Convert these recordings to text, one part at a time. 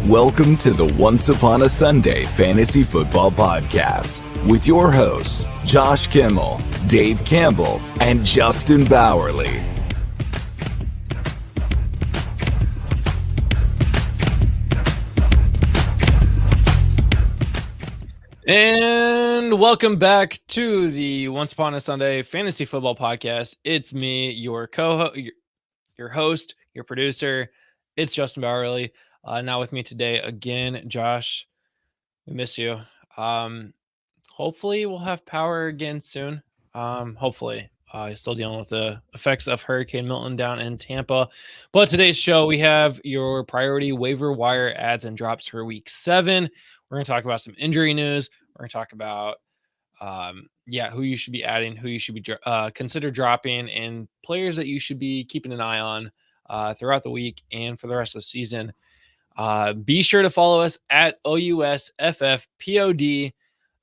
Welcome to the Once Upon a Sunday Fantasy Football Podcast with your hosts, Josh Kimmel, Dave Campbell, and Justin Bowerly. And welcome back to the Once Upon a Sunday Fantasy Football Podcast. It's me, your your host, your producer. It's Justin Bowerly. Now with me today again, Josh. We miss you. Hopefully we'll have power again soon. Hopefully. Still dealing with the effects of Hurricane Milton down in Tampa. But today's show, we have your priority waiver wire adds and drops for week 7. We're going to talk about some injury news. We're going to talk about, who you should be adding, who you should be consider dropping, and players that you should be keeping an eye on throughout the week and for the rest of the season. Be sure to follow us at OUSFFPOD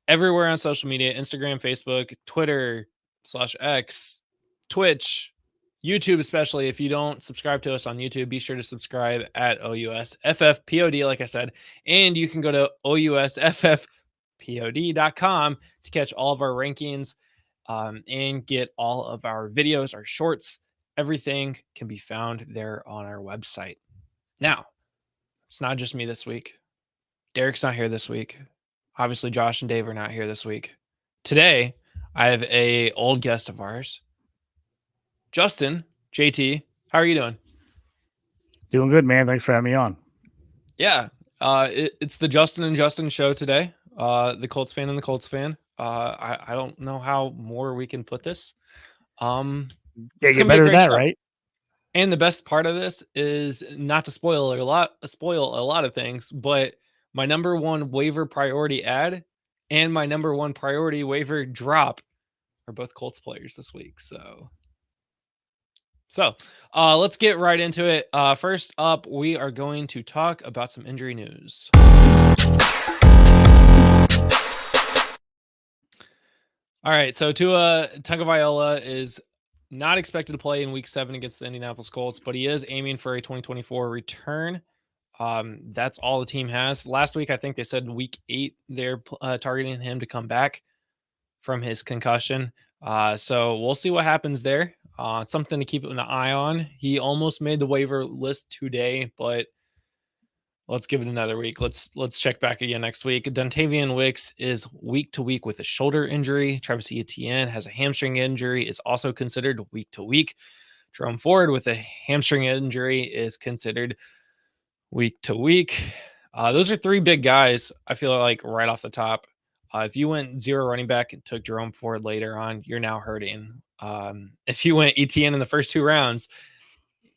everywhere on social media, Instagram, Facebook, Twitter /X, Twitch, YouTube, especially. If you don't subscribe to us on YouTube, be sure to subscribe at OUSFFPOD, like I said. And you can go to OUSFFPOD.com to catch all of our rankings and get all of our videos, our shorts. Everything can be found there on our website. Now, it's not just me this week. Derek's not here this week. Obviously, Josh and Dave are not here this week. Today, I have a old guest of ours, Justin, JT. How are you doing? Doing good, man. Thanks for having me on. Yeah, it's the Justin and Justin show today. The Colts fan and the Colts fan. I don't know how more we can put this. Yeah, get better than that, right? And the best part of this is not to spoil a lot of things, but my number one waiver priority add and my number one priority waiver drop are both Colts players this week. So let's get right into it. First up, we are going to talk about some injury news. All right, so Tua Tagovailoa is not expected to play in week 7 against the Indianapolis Colts, but he is aiming for a 2024 return. That's all the team has. Last week, I think they said week 8, they're targeting him to come back from his concussion. So we'll see what happens there. It's something to keep an eye on. He almost made the waiver list today, but let's give it another week. Let's check back again next week. Dontavian Wicks is week to week with a shoulder injury. Travis Etienne has a hamstring injury, is also considered week to week. Jerome Ford with a hamstring injury is considered week to week. Those are 3 big guys, I feel like, right off the top. If you went 0 running back and took Jerome Ford later on, you're now hurting. If you went Etienne in the first 2 rounds,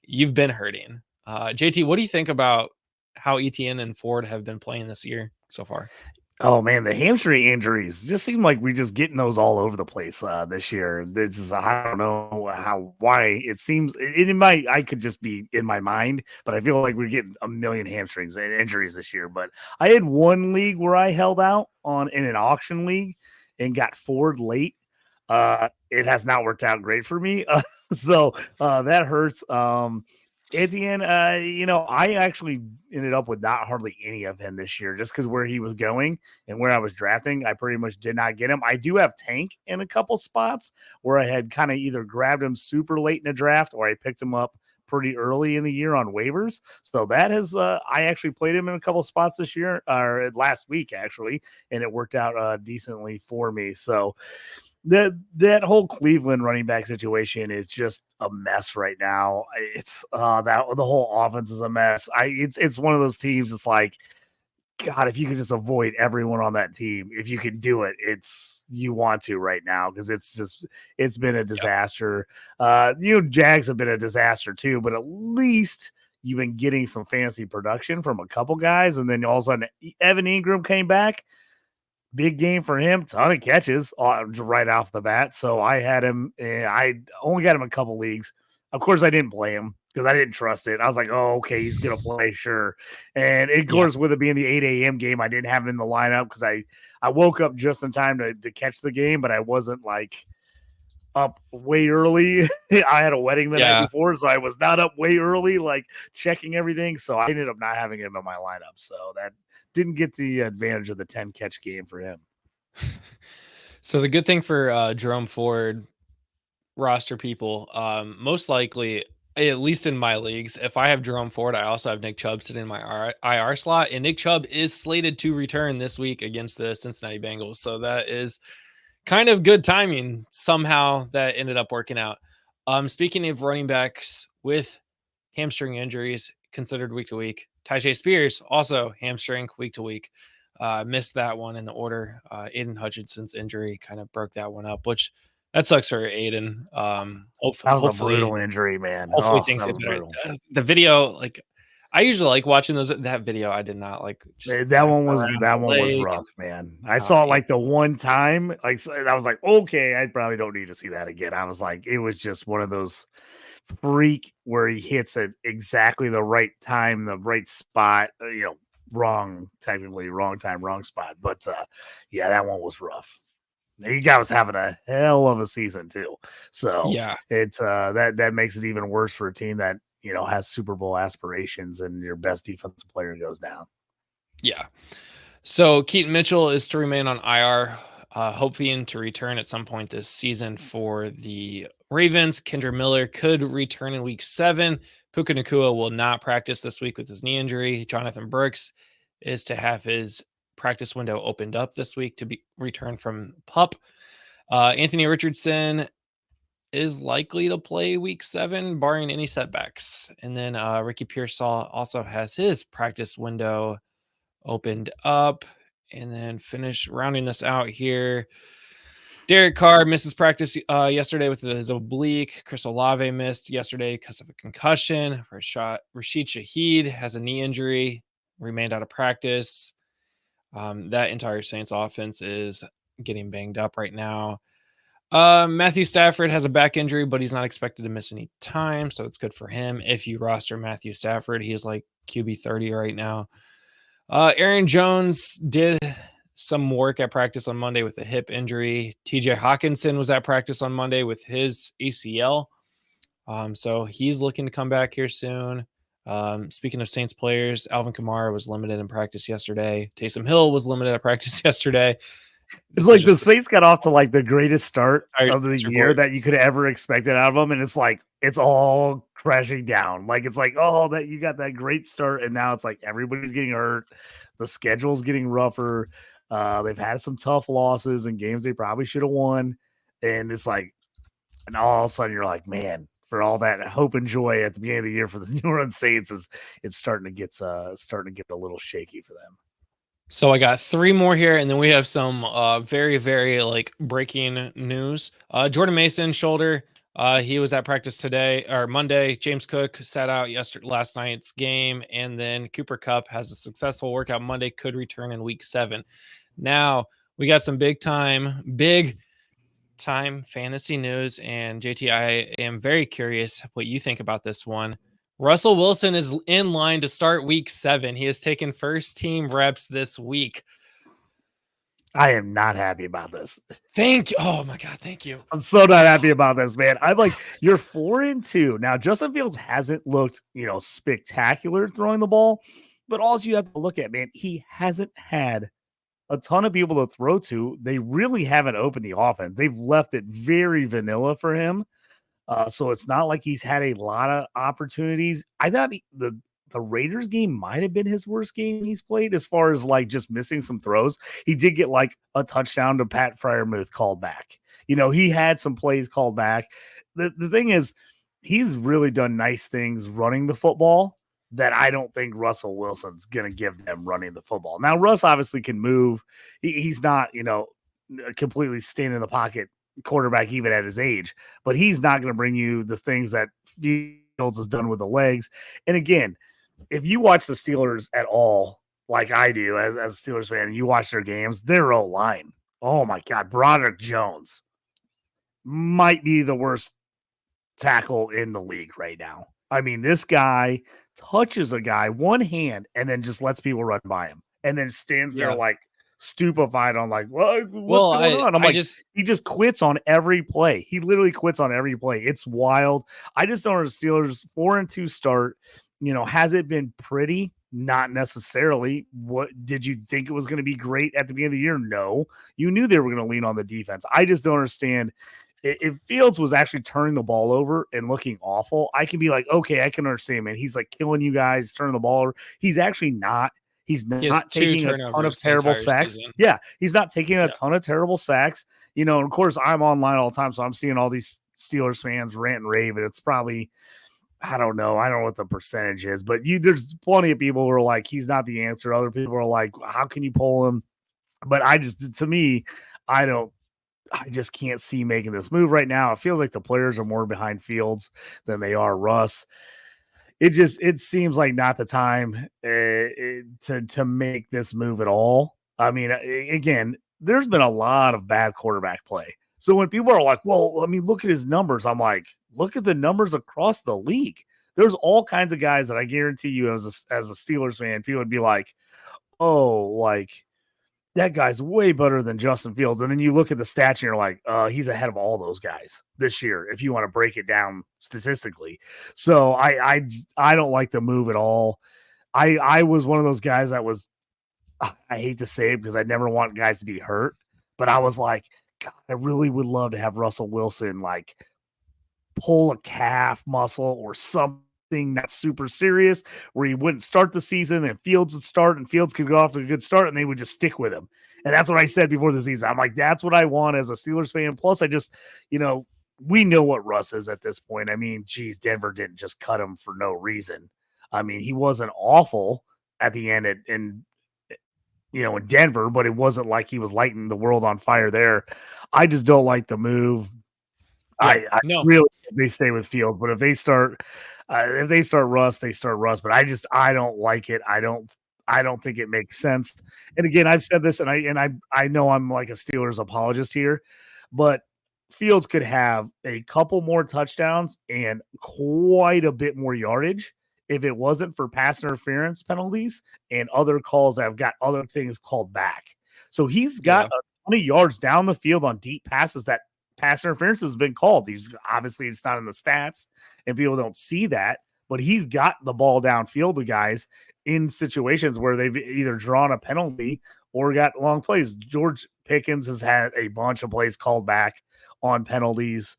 you've been hurting. JT, what do you think about how Etienne and Ford have been playing this year so far? Oh man, the hamstring injuries just seem like we're just getting those all over the place this year. This is, I don't know why it seems I could just be in my mind, but I feel like we're getting a million hamstrings and injuries this year. But I had one league where I held out in an auction league and got Ford late. It has not worked out great for me. So that hurts. Etienne, I actually ended up with not hardly any of him this year just because where he was going and where I was drafting, I pretty much did not get him. I do have Tank in a couple spots where I had kind of either grabbed him super late in the draft or I picked him up pretty early in the year on waivers. So that is, I actually played him in a couple spots this year or last week actually, and it worked out decently for me. So that whole Cleveland running back situation is just a mess right now. It's that the whole offense is a mess. It's one of those teams. It's like, God, if you could just avoid everyone on that team, if you can do it, you want to right now because it's been a disaster. Jags have been a disaster too, but at least you've been getting some fantasy production from a couple guys, and then all of a sudden Evan Ingram came back. Big game for him, ton of catches right off the bat. So I had him. I only got him a couple leagues. Of course, I didn't play him because I didn't trust it. I was like, oh, okay, he's going to play, sure. And of course, with it being the 8 a.m. game, I didn't have him in the lineup because I woke up just in time to catch the game, but I wasn't like up way early. I had a wedding the night before, so I was not up way early, like checking everything. So I ended up not having him in my lineup. So that didn't get the advantage of the 10 catch game for him. So the good thing for Jerome Ford roster people, most likely, at least in my leagues, if I have Jerome Ford, I also have Nick Chubb sitting in my IR slot, and Nick Chubb is slated to return this week against the Cincinnati Bengals. So that is kind of good timing. Somehow that ended up working out. Speaking of running backs with hamstring injuries considered week to week, Tyjae Spears also hamstring week to week. Missed that one in the order. Aiden Hutchinson's injury kind of broke that one up, which that sucks for Aiden. That was a brutal injury, man. Hopefully things get better. The video, like, I usually like watching that video. I did not like. That one was rough, man. I saw it like the one time, like, and I was like, okay, I probably don't need to see that again. I was like, it was just one of those freak where he hits at exactly the right time, the right spot. Wrong time, wrong spot. But yeah, that one was rough. He guy was having a hell of a season too. So yeah, it's that makes it even worse for a team that has Super Bowl aspirations and your best defensive player goes down. Yeah. So Keaton Mitchell is to remain on IR, hoping to return at some point this season for the Ravens. Kendra Miller could return in week 7. Puka Nacua will not practice this week with his knee injury. Jonathan Brooks is to have his practice window opened up this week to be returned from PUP. Anthony Richardson is likely to play week 7, barring any setbacks. And then Ricky Pearsall also has his practice window opened up. And then finish rounding this out here. Derek Carr misses practice yesterday with his oblique. Chris Olave missed yesterday because of a concussion. Rashid Shaheed has a knee injury, remained out of practice. That entire Saints offense is getting banged up right now. Matthew Stafford has a back injury, but he's not expected to miss any time, so it's good for him. If you roster Matthew Stafford, he's like QB 30 right now. Aaron Jones did some work at practice on Monday with a hip injury. TJ Hawkinson was at practice on Monday with his ACL. So he's looking to come back here soon. Speaking of Saints players, Alvin Kamara was limited in practice yesterday. Taysom Hill was limited at practice yesterday. It's like the Saints got off to like the greatest start of the year that you could ever expected out of them, and it's like it's all crashing down. Like it's like, oh, that you got that great start, and now it's like everybody's getting hurt. The schedule's getting rougher. They've had some tough losses and games they probably should have won, and it's like, and all of a sudden you're like, man, for all that hope and joy at the beginning of the year for the New Orleans Saints, it's starting to get a little shaky for them. So I got 3 more here, and then we have some very, very like breaking news. Jordan Mason shoulder. He was at practice today or Monday. James Cook sat out last night's game, and then Cooper Kupp has a successful workout Monday, could return in week 7. Now we got some big time fantasy news, and JT, I am very curious what you think about this one. Russell Wilson is in line to start week 7. He has taken first team reps this week. I am not happy about this. Thank you. Oh my God. Thank you. I'm so not happy about this, man. I'm like, you're 4-2. Now, Justin Fields hasn't looked, spectacular throwing the ball, but all you have to look at, man, he hasn't had a ton of people to throw to. They really haven't opened the offense. They've left it very vanilla for him. So it's not like he's had a lot of opportunities. I thought the Raiders game might have been his worst game he's played as far as like just missing some throws. He did get like a touchdown to Pat Freiermuth called back. He had some plays called back. The thing is, he's really done nice things running the football that I don't think Russell Wilson's going to give them running the football. Now, Russ obviously can move. He's not, completely staying in the pocket quarterback even at his age, but he's not going to bring you the things that Fields has done with the legs. And again, if you watch the Steelers at all, like I do as a Steelers fan, and you watch their games, their O-line, oh my God, Broderick Jones might be the worst tackle in the league right now. I mean, this guy touches a guy one hand and then just lets people run by him and then stands there like stupefied on like, what's going on? I'm like, he just quits on every play. He literally quits on every play. It's wild. I just don't understand. Steelers 4-2 start. Has it been pretty? Not necessarily. What did you think it was going to be great at the beginning of the year? No, you knew they were going to lean on the defense. I just don't understand. If Fields was actually turning the ball over and looking awful, I can be like, okay, I can understand, man. He's like killing you guys, turning the ball over. He's actually not. He's not taking a ton of terrible sacks. Season. Yeah, he's not taking a ton of terrible sacks. And of course, I'm online all the time, so I'm seeing all these Steelers fans rant and rave, and it's probably, I don't know what the percentage is, but there's plenty of people who are like, he's not the answer. Other people are like, how can you pull him? But I just can't see making this move right now. It feels like the players are more behind Fields than they are Russ. It seems like not the time to make this move at all. I mean, again, there's been a lot of bad quarterback play. So when people are like, well, I mean, look at his numbers. I'm like, look at the numbers across the league. There's all kinds of guys that I guarantee you as a Steelers fan, people would be like, oh, like that guy's way better than Justin Fields. And then you look at the stats and you're like, he's ahead of all those guys this year, if you want to break it down statistically. So I don't like the move at all. I was one of those guys that was, I hate to say it because I never want guys to be hurt, but I was like, God, I really would love to have Russell Wilson like pull a calf muscle or something that's super serious where he wouldn't start the season and Fields would start and Fields could go off to a good start and they would just stick with him. And that's what I said before the season. I'm like, that's what I want as a Steelers fan. Plus, I just, we know what Russ is at this point. I mean, geez, Denver didn't just cut him for no reason. I mean, he wasn't awful at the end in Denver, but it wasn't like he was lighting the world on fire there. I just don't like the move. Yeah, I really they stay with Fields, but if they start Russ, they start Russ. But I don't like it. I don't think it makes sense. And again, I've said this, and I know I'm like a Steelers apologist here, but Fields could have a couple more touchdowns and quite a bit more yardage if it wasn't for pass interference penalties and other calls that have got other things called back. So he's got 20 yards down the field on deep passes that pass interference has been called. It's not in the stats and people don't see that, but he's got the ball downfield to guys in situations where they've either drawn a penalty or got long plays. George Pickens has had a bunch of plays called back on penalties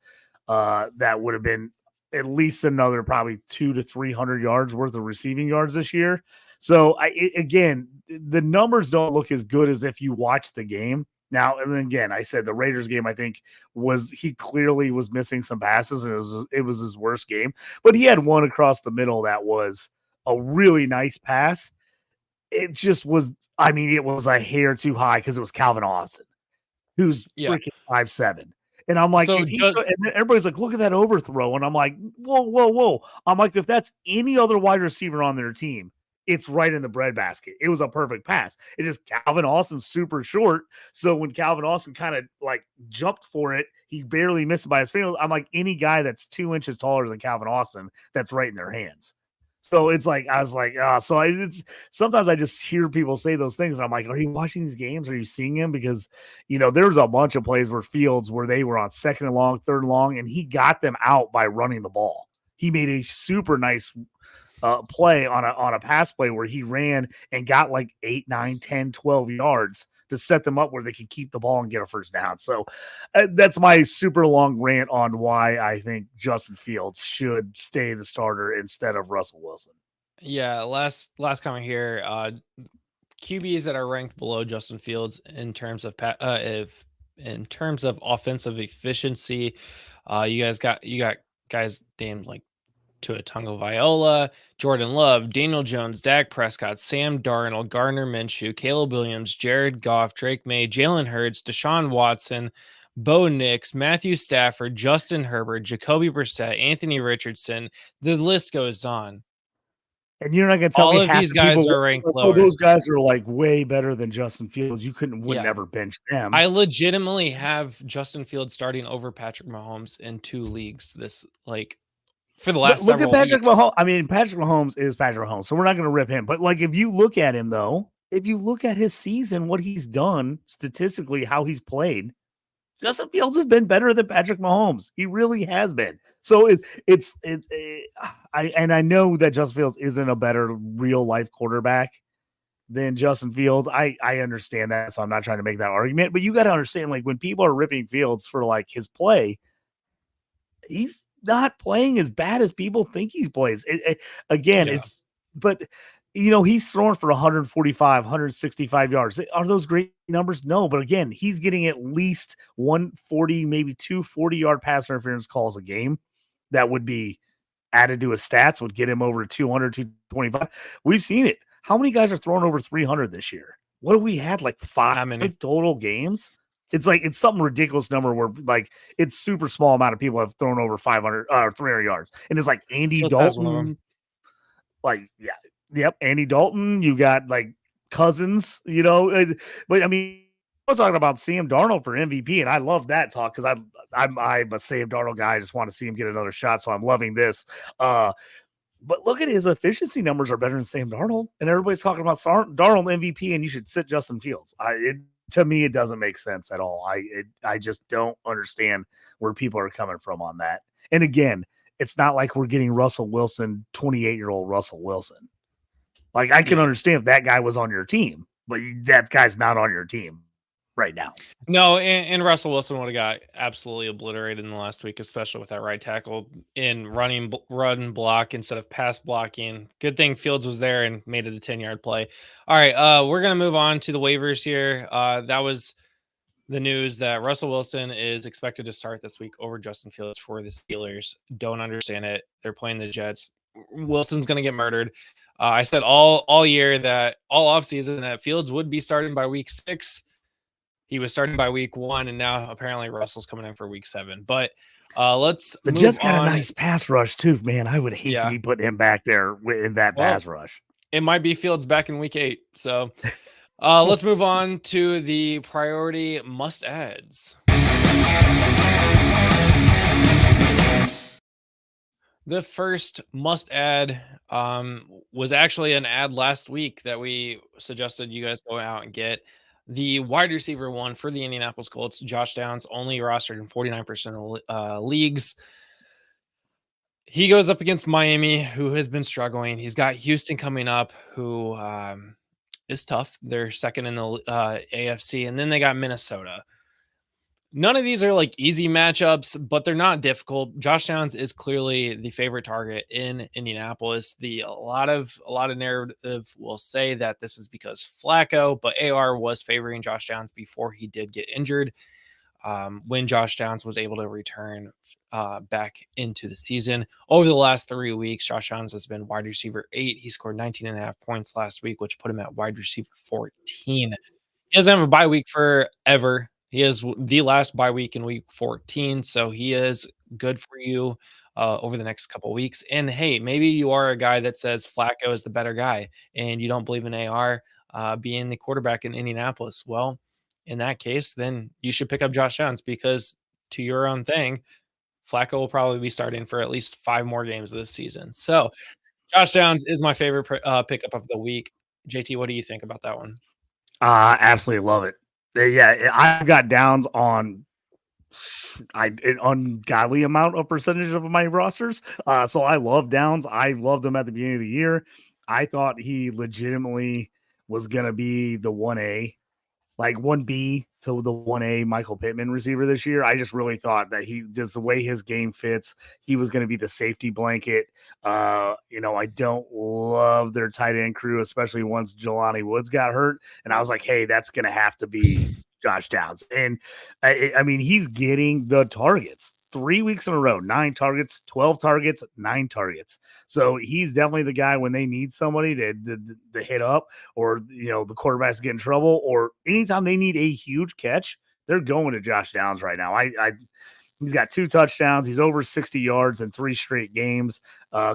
that would have been at least another probably 200 to 300 yards worth of receiving yards this year. So again, the numbers don't look as good as if you watch the game. Now, and then again, I said the Raiders game, I think he clearly was missing some passes and it was his worst game, but he had one across the middle that was a really nice pass. It just was, I mean, it was a hair too high because it was Calvin Austin, who's freaking 5'7". And I'm like, and everybody's like, look at that overthrow. And I'm like, whoa. I'm like, if that's any other wide receiver on their team, it's right in the breadbasket. It was a perfect pass. It just Calvin Austin's super short. So when Calvin Austin kind of like jumped for it, he barely missed it by his finger. I'm like, any guy that's 2 inches taller than Calvin Austin, that's right in their hands. So it's like, I was like, it's sometimes I just hear people say those things. And I'm like, are you watching these games? Are you seeing them? Because, there's a bunch of plays where they were on 2nd and long, 3rd and long, and he got them out by running the ball. He made a super nice play on a pass play where he ran and got like 8, 9, 10, 12 yards to set them up where they could keep the ball and get a first down. So that's my super long rant on why I think Justin Fields should stay the starter instead of Russell Wilson. Yeah, last comment here. QBs that are ranked below Justin Fields in terms of offensive efficiency. You got guys named like Tua Tagovailoa, Jordan Love, Daniel Jones, Dak Prescott, Sam Darnold, Gardner Minshew, Caleb Williams, Jared Goff, Drake May, Jalen Hurts, Deshaun Watson, Bo Nix, Matthew Stafford, Justin Herbert, Jacoby Brissett, Anthony Richardson. The list goes on. And you're not going to tell me all of these guys are ranked lower. Those guys are like way better than Justin Fields. You would never bench them. I legitimately have Justin Fields starting over Patrick Mahomes in 2 leagues. For the last look at Patrick weeks. Mahomes. I mean, Patrick Mahomes is Patrick Mahomes, so we're not going to rip him. But like, if you look at him though, if you look at his season, what he's done statistically, how he's played, Justin Fields has been better than Patrick Mahomes. He really has been. So I know that Justin Fields isn't a better real life quarterback than Justin Fields. I understand that, so I'm not trying to make that argument. But you got to understand, like when people are ripping Fields for like his play, he's not playing as bad as people think he plays. But he's throwing for 145, 165 yards. Are those great numbers? No, but again, he's getting at least 140, maybe 240-yard pass interference calls a game. That would be added to his stats, would get him over 200, 225. We've seen it. How many guys are throwing over 300 this year? What have we had? Like 5 total games? It's something ridiculous number where like it's super small amount of people have thrown over 500 or 300 yards. And it's like Andy Dalton. Andy Dalton. You got like Cousins, but I mean, we're talking about Sam Darnold for MVP, and I love that talk because I'm a Sam Darnold guy. I just want to see him get another shot, so I'm loving this. But look at his efficiency numbers are better than Sam Darnold, and everybody's talking about Darnold MVP, and you should sit Justin Fields. To me, it doesn't make sense at all. I just don't understand where people are coming from on that. And again, it's not like we're getting Russell Wilson, 28-year-old Russell Wilson. Like I can understand if that guy was on your team, but that guy's not on your team right now. No, and Russell Wilson would have got absolutely obliterated in the last week, especially with that right tackle in run block instead of pass blocking. Good thing Fields was there and made it a 10-yard play. All right, we're going to move on to the waivers here. That was the news that Russell Wilson is expected to start this week over Justin Fields for the Steelers. Don't understand it. They're playing the Jets. Wilson's going to get murdered. I said all year that all offseason that Fields would be starting by week 6. He was starting by week 1, and now apparently Russell's coming in for week 7. But let's the Jets got a nice pass rush too, man. I would hate to be putting him back there in that pass rush. It might be Fields back in week 8. So let's move on to the priority must adds. The first must add was actually an ad last week that we suggested you guys go out and get. The wide receiver one for the Indianapolis Colts, Josh Downs, only rostered in 49% of leagues. He goes up against Miami, who has been struggling. He's got Houston coming up, who is tough. They're second in the AFC, and then they got Minnesota. None of these are like easy matchups, but they're not difficult. Josh Downs is clearly the favorite target in Indianapolis. A lot of narrative will say that this is because Flacco, but AR was favoring Josh Downs before he did get injured. When Josh Downs was able to return back into the season. Over the last 3 weeks, Josh Downs has been wide receiver 8. He scored 19.5 points last week, which put him at wide receiver 14. He doesn't have a bye week forever. He is the last bye week in week 14, so he is good for you over the next couple of weeks. And hey, maybe you are a guy that says Flacco is the better guy, and you don't believe in AR being the quarterback in Indianapolis. Well, in that case, then you should pick up Josh Downs because, to your own thing, Flacco will probably be starting for at least 5 more games this season. So Josh Downs is my favorite pickup of the week. JT, what do you think about that one? Absolutely love it. Yeah, I've got Downs on an ungodly amount of percentage of my rosters. So I love Downs. I loved him at the beginning of the year. I thought he legitimately was going to be the 1A, like 1B to the 1A Michael Pittman receiver this year. I just really thought that he just the way his game fits, he was going to be the safety blanket. I don't love their tight end crew, especially once Jelani Woods got hurt. And I was like, hey, that's going to have to be Josh Downs. And I mean, he's getting the targets 3 weeks in a row, 9 targets, 12 targets, 9 targets. So he's definitely the guy when they need somebody to hit up, or, the quarterback's get in trouble, or anytime they need a huge catch, they're going to Josh Downs right now. He's got 2 touchdowns. He's over 60 yards in 3 straight games,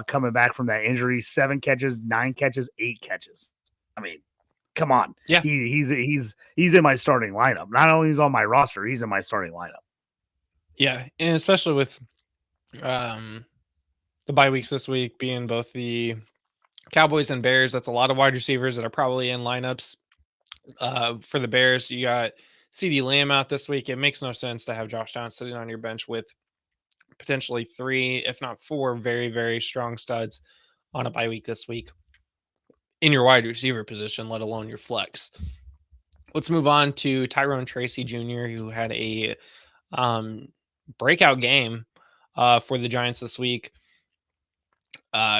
coming back from that injury, 7 catches, 9 catches, 8 catches. I mean, come on. Yeah. He's in my starting lineup. Not only is on my roster, he's in my starting lineup. Yeah, and especially with the bye weeks this week being both the Cowboys and Bears, that's a lot of wide receivers that are probably in lineups For the Bears, you got CeeDee Lamb out this week. It makes no sense to have Josh Downs sitting on your bench with potentially 3, if not 4, very, very strong studs on a bye week this week in your wide receiver position, let alone your flex. Let's move on to Tyrone Tracy Jr., who had a breakout game for the Giants this week.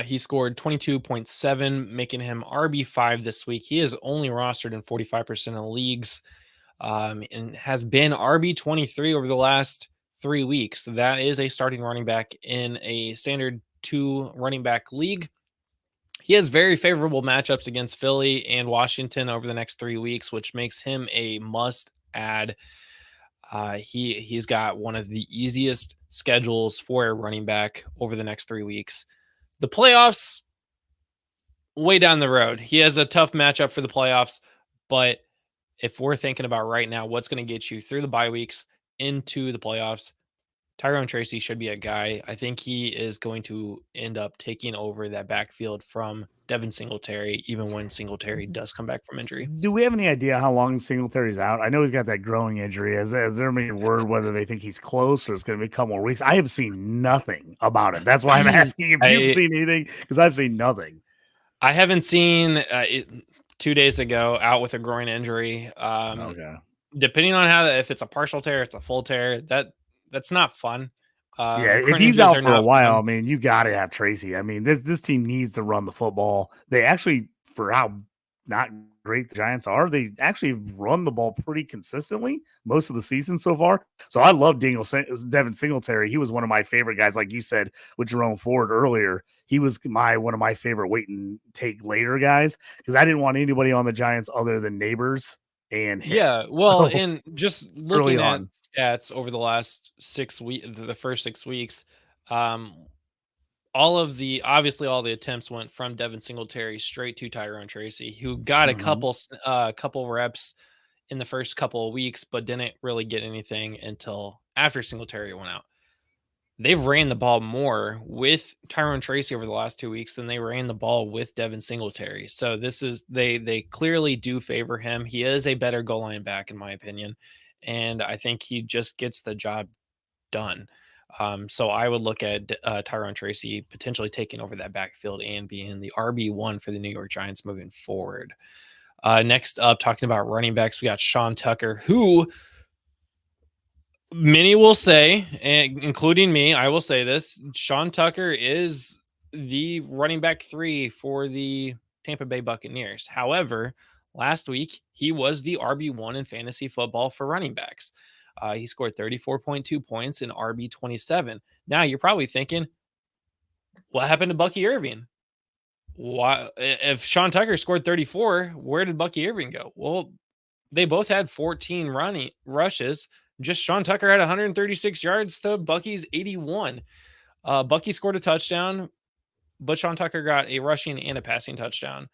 He scored 22.7, making him RB5 this week. He is only rostered in 45% of leagues and has been RB23 over the last 3 weeks. That is a starting running back in a standard 2 running back league. He has very favorable matchups against Philly and Washington over the next 3 weeks, which makes him a must add. He's got one of the easiest schedules for a running back over the next 3 weeks. The playoffs, way down the road. He has a tough matchup for the playoffs, but if we're thinking about right now, what's going to get you through the bye weeks into the playoffs, Tyrone Tracy should be a guy. I think he is going to end up taking over that backfield from Devin Singletary, even when Singletary does come back from injury. Do we have any idea how long Singletary's out? I know he's got that growing injury. Is there any word whether they think he's close or it's going to be a couple more weeks? I have seen nothing about it. That's why I'm asking if you've seen anything, because I've seen nothing. I haven't seen it 2 days ago out with a groin injury. Okay. Depending on if it's a partial tear, it's a full tear. That's not fun. Yeah, if he's out for a while, I mean, you got to have Tracy. I mean, this team needs to run the football. They actually, for how not great the Giants are, they actually run the ball pretty consistently most of the season so far. So I love Devin Singletary. He was one of my favorite guys, like you said, with Jerome Ford earlier. He was one of my favorite wait and take later guys because I didn't want anybody on the Giants other than neighbors. And yeah, well, and just looking at on stats over the last 6 weeks, the first 6 weeks, all the attempts went from Devin Singletary straight to Tyrone Tracy, who got a couple reps in the first couple of weeks, but didn't really get anything until after Singletary went out. They've ran the ball more with Tyrone Tracy over the last 2 weeks than they ran the ball with Devin Singletary. So they clearly do favor him. He is a better goal line back, in my opinion. And I think he just gets the job done. So I would look at Tyrone Tracy potentially taking over that backfield and being the RB1 for the New York Giants moving forward. Next up, talking about running backs, we got Sean Tucker, who many will say, including me, I will say this: Sean Tucker is the running back 3 for the Tampa Bay Buccaneers. However, last week he was the RB1 in fantasy football for running backs. He scored 34.2 points in RB27. Now you're probably thinking, what happened to Bucky Irving? Why, if Sean Tucker scored 34, where did Bucky Irving go? Well, they both had 14 running rushes. Just Sean Tucker had 136 yards to Bucky's 81. Bucky scored a touchdown, but Sean Tucker got a rushing and a passing touchdown.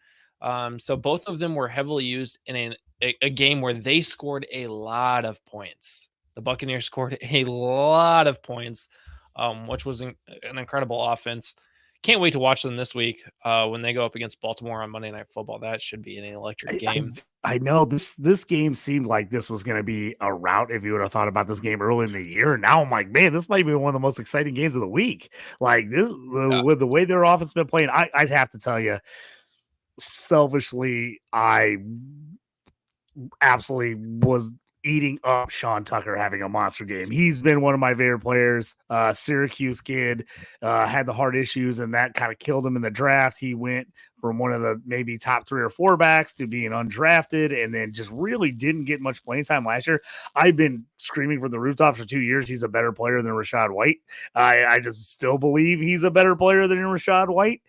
So both of them were heavily used in a game where they scored a lot of points. The Buccaneers scored a lot of points, which was an incredible offense. Can't wait to watch them this week when they go up against Baltimore on Monday Night Football. That should be an electric game. I know this game seemed like this was going to be a rout if you would have thought about this game early in the year. And now I'm like, man, this might be one of the most exciting games of the week. Like this, with the way their offense has been playing, I'd have to tell you, selfishly, I absolutely was eating up Sean Tucker having a monster game. He's been one of my favorite players. Syracuse kid, had the heart issues, and that kind of killed him in the draft. He went from one of the maybe top 3 or 4 backs to being undrafted, and then just really didn't get much playing time last year. I've been screaming from the rooftops for 2 years he's a better player than Rachaad White. I just still believe he's a better player than Rachaad White.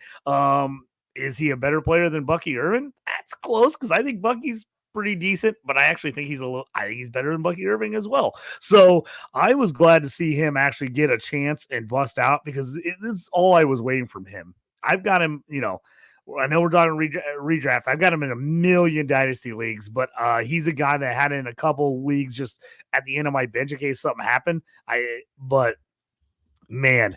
Is he a better player than Bucky Irving? That's close, because I think Bucky's pretty decent, but I actually think I think he's better than Bucky Irving as well. So I was glad to see him actually get a chance and bust out, because it's all I was waiting from him. I've got him, I know we're talking redraft. I've got him in a million dynasty leagues, but he's a guy that had in a couple leagues just at the end of my bench in case something happened. But man,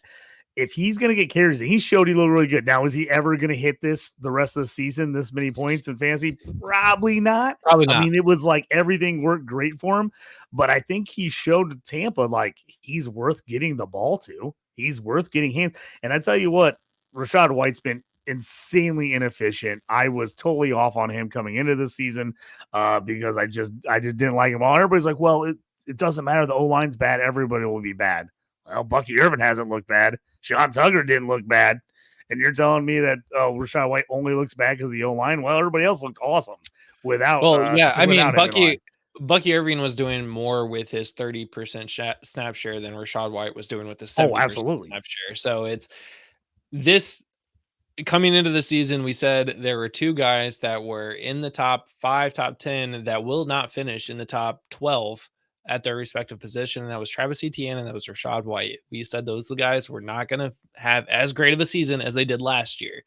if he's going to get carries, and he showed he looked really good. Now, is he ever going to hit this the rest of the season, this many points in fantasy? Probably not. Probably not. I mean, it was like everything worked great for him, but I think he showed Tampa like he's worth getting the ball to. He's worth getting hands. And I tell you what, Rachaad White's been insanely inefficient. I was totally off on him coming into this season because I just didn't like him all. Everybody's like, well, it doesn't matter. The O-line's bad. Everybody will be bad. Well, Bucky Irvin hasn't looked bad. Sean Tucker didn't look bad. And you're telling me that Rachaad White only looks bad because of the O-line? Well, everybody else looked awesome without. I mean, Bucky Irving was doing more with his 30% snap share than Rachaad White was doing with the 70% snap share. So it's this coming into the season, we said there were two guys that were in the top 5, top 10 that will not finish in the top 12 at their respective position. And that was Travis Etienne and that was Rachaad White. We said those guys were not going to have as great of a season as they did last year.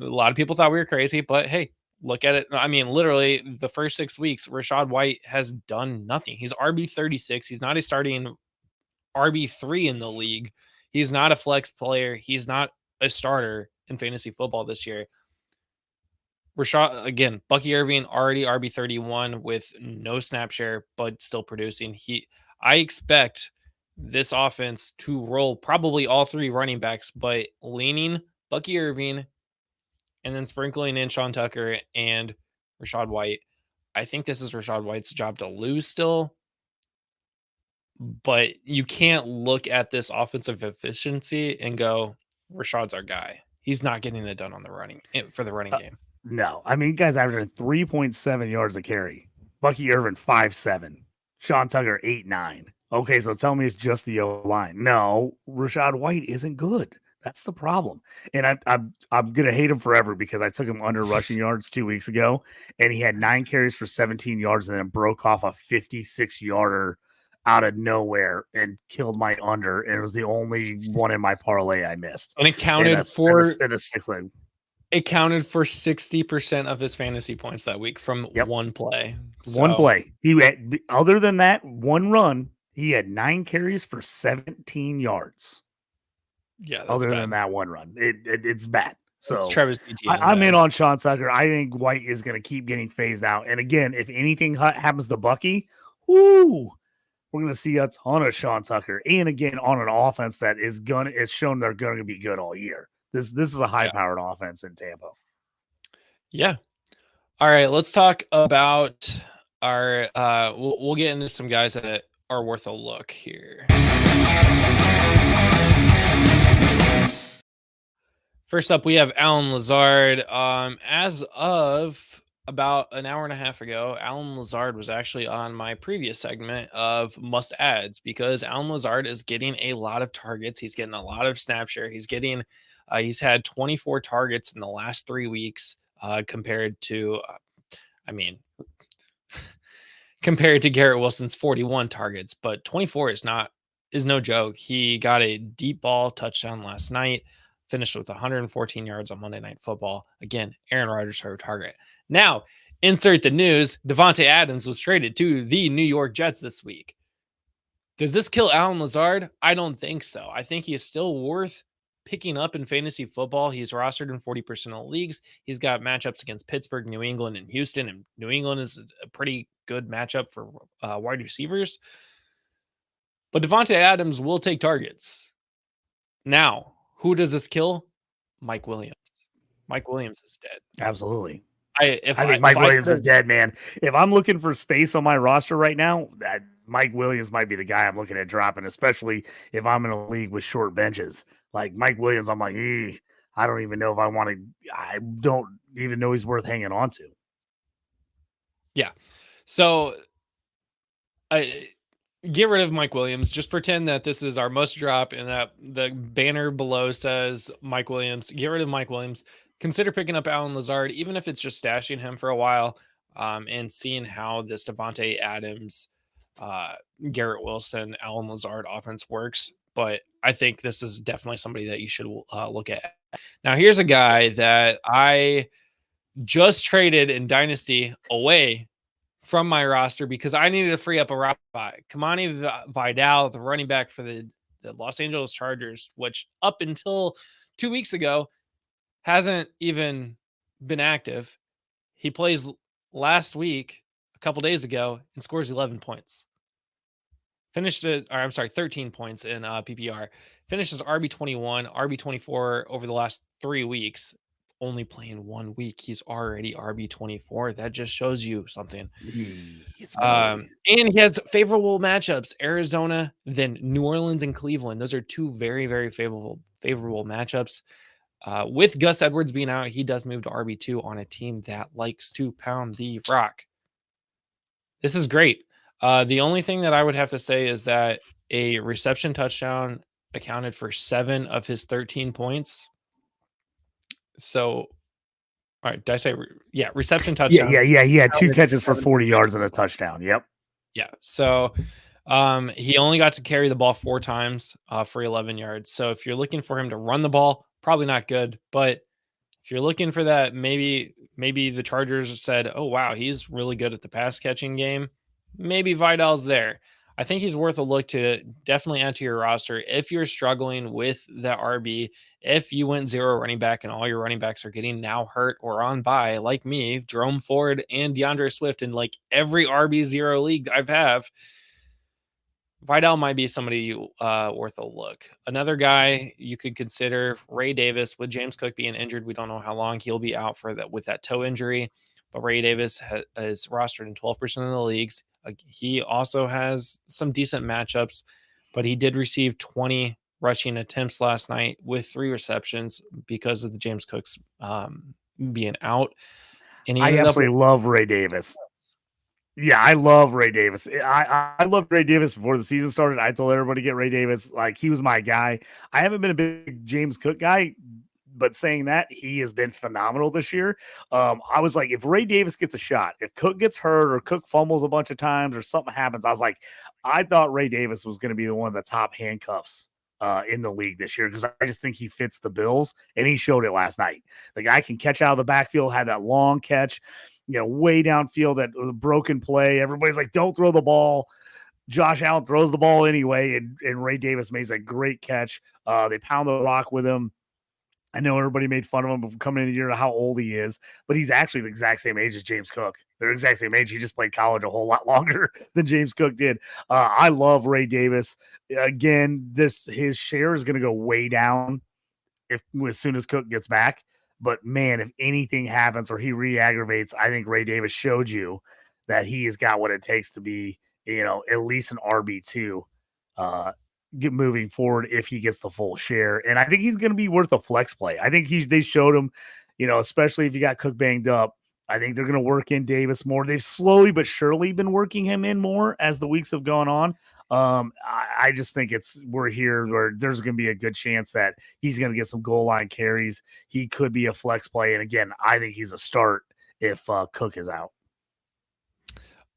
A lot of people thought we were crazy, but hey, look at it. I mean, literally the first 6 weeks, Rachaad White has done nothing. He's RB36. He's not a starting RB3 in the league. He's not a flex player. He's not a starter in fantasy football this year. Bucky Irving already RB31 with no snap share, but still producing. I expect this offense to roll probably all 3 running backs, but leaning Bucky Irving and then sprinkling in Sean Tucker and Rachaad White. I think this is Rachaad White's job to lose still, but you can't look at this offensive efficiency and go, Rashaad's our guy. He's not getting it done on the running game. No, I mean, guys averaging 3.7 yards a carry. Bucky Irvin 5.7. Sean Tucker 8.9. Okay, so tell me it's just the O-line. No, Rachaad White isn't good. That's the problem. And I'm gonna hate him forever because I took him under rushing yards 2 weeks ago, and he had 9 carries for 17 yards, and then broke off a 56-yarder out of nowhere and killed my under. And it was the only one in my parlay I missed. And it counted for a 6 leg. It counted for 60% of his fantasy points that week from one play. One play. He had, other than that one run, he had 9 carries for 17 yards. Yeah, other than that one run, it's bad. So Travis Etienne, I'm in on Sean Tucker. I think White is going to keep getting phased out. And again, if anything happens to Bucky, we're going to see a ton of Sean Tucker. And again, on an offense that is shown they're going to be good all year. This is a high-powered offense in Tampa. Yeah. All right, let's talk about our we'll get into some guys that are worth a look here. First up, we have Allen Lazard. As of about an hour and a half ago, Allen Lazard was actually on my previous segment of must adds because Allen Lazard is getting a lot of targets. He's getting a lot of snap share. He's had 24 targets in the last 3 weeks compared to Garrett Wilson's 41 targets, but 24 is no joke. He got a deep ball touchdown last night, finished with 114 yards on Monday Night Football. Again, Aaron Rodgers' favorite target. Now, insert the news. Davante Adams was traded to the New York Jets this week. Does this kill Allen Lazard? I don't think so. I think he is still worth picking up in fantasy football. He's rostered in 40% of leagues. He's got matchups against Pittsburgh, New England, and Houston. And New England is a pretty good matchup for wide receivers. But Davante Adams will take targets. Now, who does this kill? Mike Williams. Mike Williams is dead. Absolutely. I think Mike Williams is dead, man. If I'm looking for space on my roster right now, Mike Williams might be the guy I'm looking at dropping, especially if I'm in a league with short benches. Like Mike Williams, I'm like, I don't even know if I want to. I don't even know he's worth hanging on to. Yeah. So get rid of Mike Williams. Just pretend that this is our must drop and that the banner below says Mike Williams. Get rid of Mike Williams. Consider picking up Allen Lazard, even if it's just stashing him for a while and seeing how this Davante Adams, Garrett Wilson, Allen Lazard offense works. But I think this is definitely somebody that you should look at. Now, here's a guy that I just traded in Dynasty away from my roster because I needed to free up a roster spot. Kamani Vidal, the running back for the the Los Angeles Chargers, which up until 2 weeks ago hasn't even been active. He plays last week, a couple days ago, and scores 11 points. 13 points in PPR. Finishes RB21, RB24 over the last 3 weeks. Only playing 1 week, he's already RB24. That just shows you something. And he has favorable matchups: Arizona, then New Orleans and Cleveland. Those are 2 very, very favorable matchups. With Gus Edwards being out, he does move to RB2 on a team that likes to pound the rock. This is great. The only thing that I would have to say is that a reception touchdown accounted for 7 of his 13 points. So, all right, did I say reception touchdown? Yeah. 2 catches for 40 yards and a touchdown. Yep. Yeah. So, he only got to carry the ball 4 times for 11 yards. So, if you're looking for him to run the ball, probably not good. But if you're looking for that, maybe the Chargers said, "Oh wow, he's really good at the pass catching game." Maybe Vidal's there. I think he's worth a look to definitely add to your roster if you're struggling with the RB. If you went 0 running back and all your running backs are getting now hurt or on bye, like me, Jerome Ford and DeAndre Swift in like every RB0 league I've have, Vidal might be somebody worth a look. Another guy you could consider, Ray Davis. With James Cook being injured, we don't know how long he'll be out for that with that toe injury. But Ray Davis is rostered in 12% of the leagues. He also has some decent matchups, but he did receive 20 rushing attempts last night with 3 receptions because of the James Cook's being out. And I absolutely love Ray Davis. Yeah, I love Ray Davis. I loved Ray Davis before the season started. I told everybody to get Ray Davis. Like, he was my guy. I haven't been a big James Cook guy, but saying that, he has been phenomenal this year. I was like, if Ray Davis gets a shot, if Cook gets hurt or Cook fumbles a bunch of times or something happens, I thought Ray Davis was going to be one of the top handcuffs in the league this year, because I just think he fits the bills, and he showed it last night. The guy can catch out of the backfield, had that long catch, way downfield, that broken play. Everybody's like, don't throw the ball. Josh Allen throws the ball anyway, and Ray Davis makes a great catch. They pound the rock with him. I know everybody made fun of him coming in the year to how old he is, but he's actually the exact same age as James Cook. They're the exact same age. He just played college a whole lot longer than James Cook did. I love Ray Davis. Again, his share is going to go way down as soon as Cook gets back. But man, if anything happens or he re-aggravates, I think Ray Davis showed you that he has got what it takes to be, at least an RB2 moving forward if he gets the full share. And I think he's going to be worth a flex play. I think they showed him, especially if you got Cook banged up, I think they're going to work in Davis more. They've slowly but surely been working him in more as the weeks have gone on. I just think we're here where there's going to be a good chance that he's going to get some goal line carries. He could be a flex play. And again, I think he's a start if Cook is out.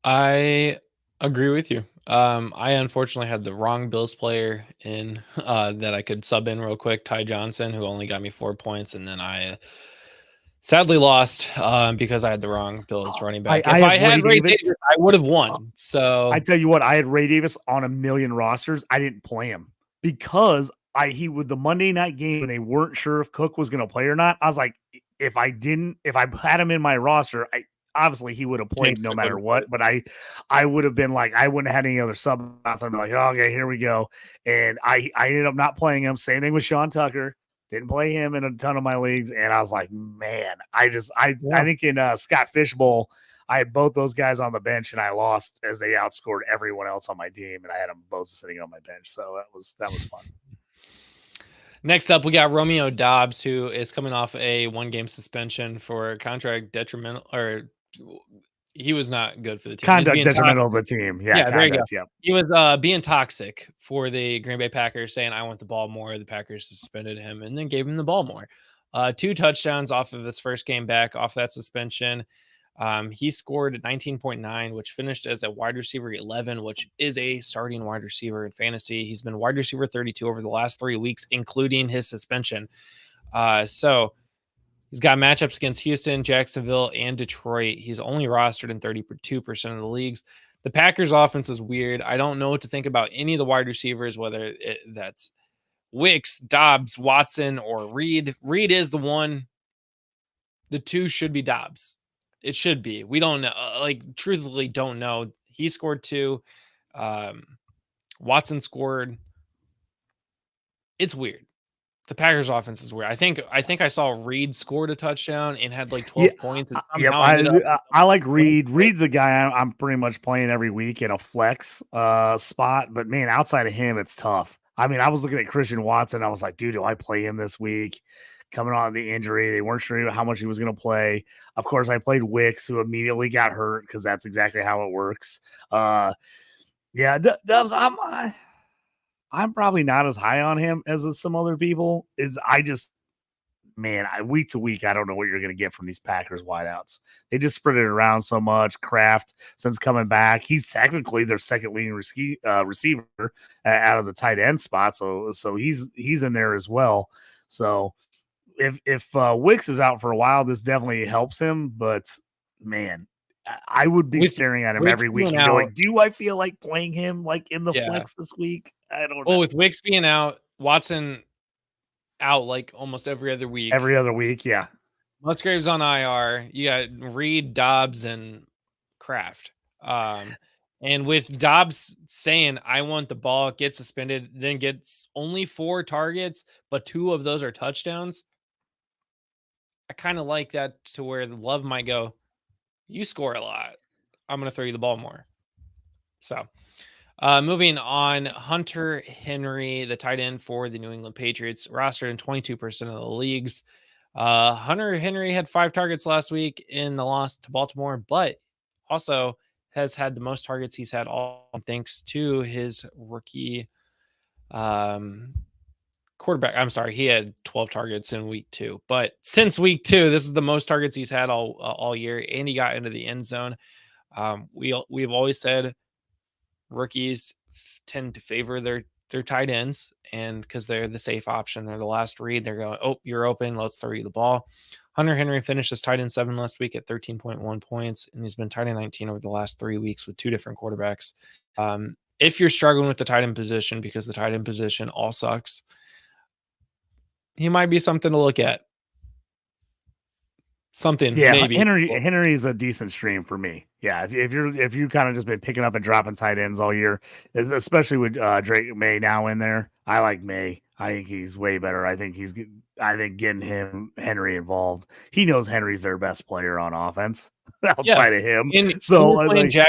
I agree with you. I unfortunately had the wrong Bills player in that I could sub in real quick, Ty Johnson, who only got me 4 points, and then I sadly lost because I had the wrong Bills running back. If I had Ray Davis, I would have won. So I tell you what, I had Ray Davis on a million rosters. I didn't play him because he with the Monday night game and they weren't sure if Cook was going to play or not. I was like, if I had him in my roster, obviously he would have played no matter what, but I would have been like, I wouldn't have had any other sub. I'd be like, oh, okay, here we go. And I ended up not playing him. Same thing with Sean Tucker. Didn't play him in a ton of my leagues. And I was like, man, I think in Scott Fishbowl, I had both those guys on the bench and I lost as they outscored everyone else on my team. And I had them both sitting on my bench. So that was fun. Next up, we got Romeo Doubs, who is coming off a 1-game suspension for contract detrimental, or he was not good for the team. Conduct detrimental of the team. Yeah, there you go. Yep. He was being toxic for the Green Bay Packers, saying, I want the ball more. The Packers suspended him and then gave him the ball more. 2 touchdowns off of his first game back off that suspension. He scored 19.9, which finished as a wide receiver 11, which is a starting wide receiver in fantasy. He's been wide receiver 32 over the last 3 weeks, including his suspension. So he's got matchups against Houston, Jacksonville, and Detroit. He's only rostered in 32% of the leagues. The Packers offense is weird. I don't know what to think about any of the wide receivers, whether that's Wicks, Dobbs, Watson, or Reed. Reed is the one. The two should be Dobbs. It should be. We don't know. Truthfully, don't know. He scored 2. Watson scored. It's weird. The Packers offense is weird. I think I saw Reed scored a touchdown and had 12 points. And somehow I like Reed. Reed's a guy I'm pretty much playing every week in a flex spot. But man, outside of him, it's tough. I mean, I was looking at Christian Watson. I was like, dude, do I play him this week? Coming on the injury, they weren't sure how much he was going to play. Of course, I played Wicks, who immediately got hurt because that's exactly how it works. Dubs, I'm probably not as high on him as some other people. Week to week, I don't know what you're going to get from these Packers wideouts. They just spread it around so much. Kraft, since coming back, he's technically their second leading receiver out of the tight end spot. So he's in there as well. So if Wicks is out for a while, this definitely helps him. But man, I would be staring at him every week and going, do I feel like playing him in the flex this week? I don't know. Well, with Wicks being out, Watson out almost every other week. Every other week, yeah. Musgrave's on IR. You got Reed, Dobbs, and Kraft. And with Dobbs saying, I want the ball, gets suspended, then gets only 4 targets, but 2 of those are touchdowns. I kind of like that to where the Love might go, you score a lot, I'm going to throw you the ball more. So moving on, Hunter Henry, the tight end for the New England Patriots, rostered in 22% of the leagues. Hunter Henry had 5 targets last week in the loss to Baltimore, but also has had the most targets he's had all thanks to his rookie quarterback. I'm sorry, he had 12 targets in week 2, but since week 2, this is the most targets he's had all year, and he got into the end zone. We've always said rookies tend to favor their tight ends, and because they're the safe option, they're the last read. They're going, oh, you're open, let's throw you the ball. Hunter Henry finished as tight end 7 last week at 13.1 points, and he's been tight end 19 over the last 3 weeks with 2 different quarterbacks. If you're struggling with the tight end position because the tight end position all sucks, he might be something to look at. Maybe. Henry is a decent stream for me. Yeah, if you kind of just been picking up and dropping tight ends all year, especially with Drake May now in there, I like May. I think he's way better. I think getting Henry involved. He knows Henry's their best player on offense outside of him. Jacksonville,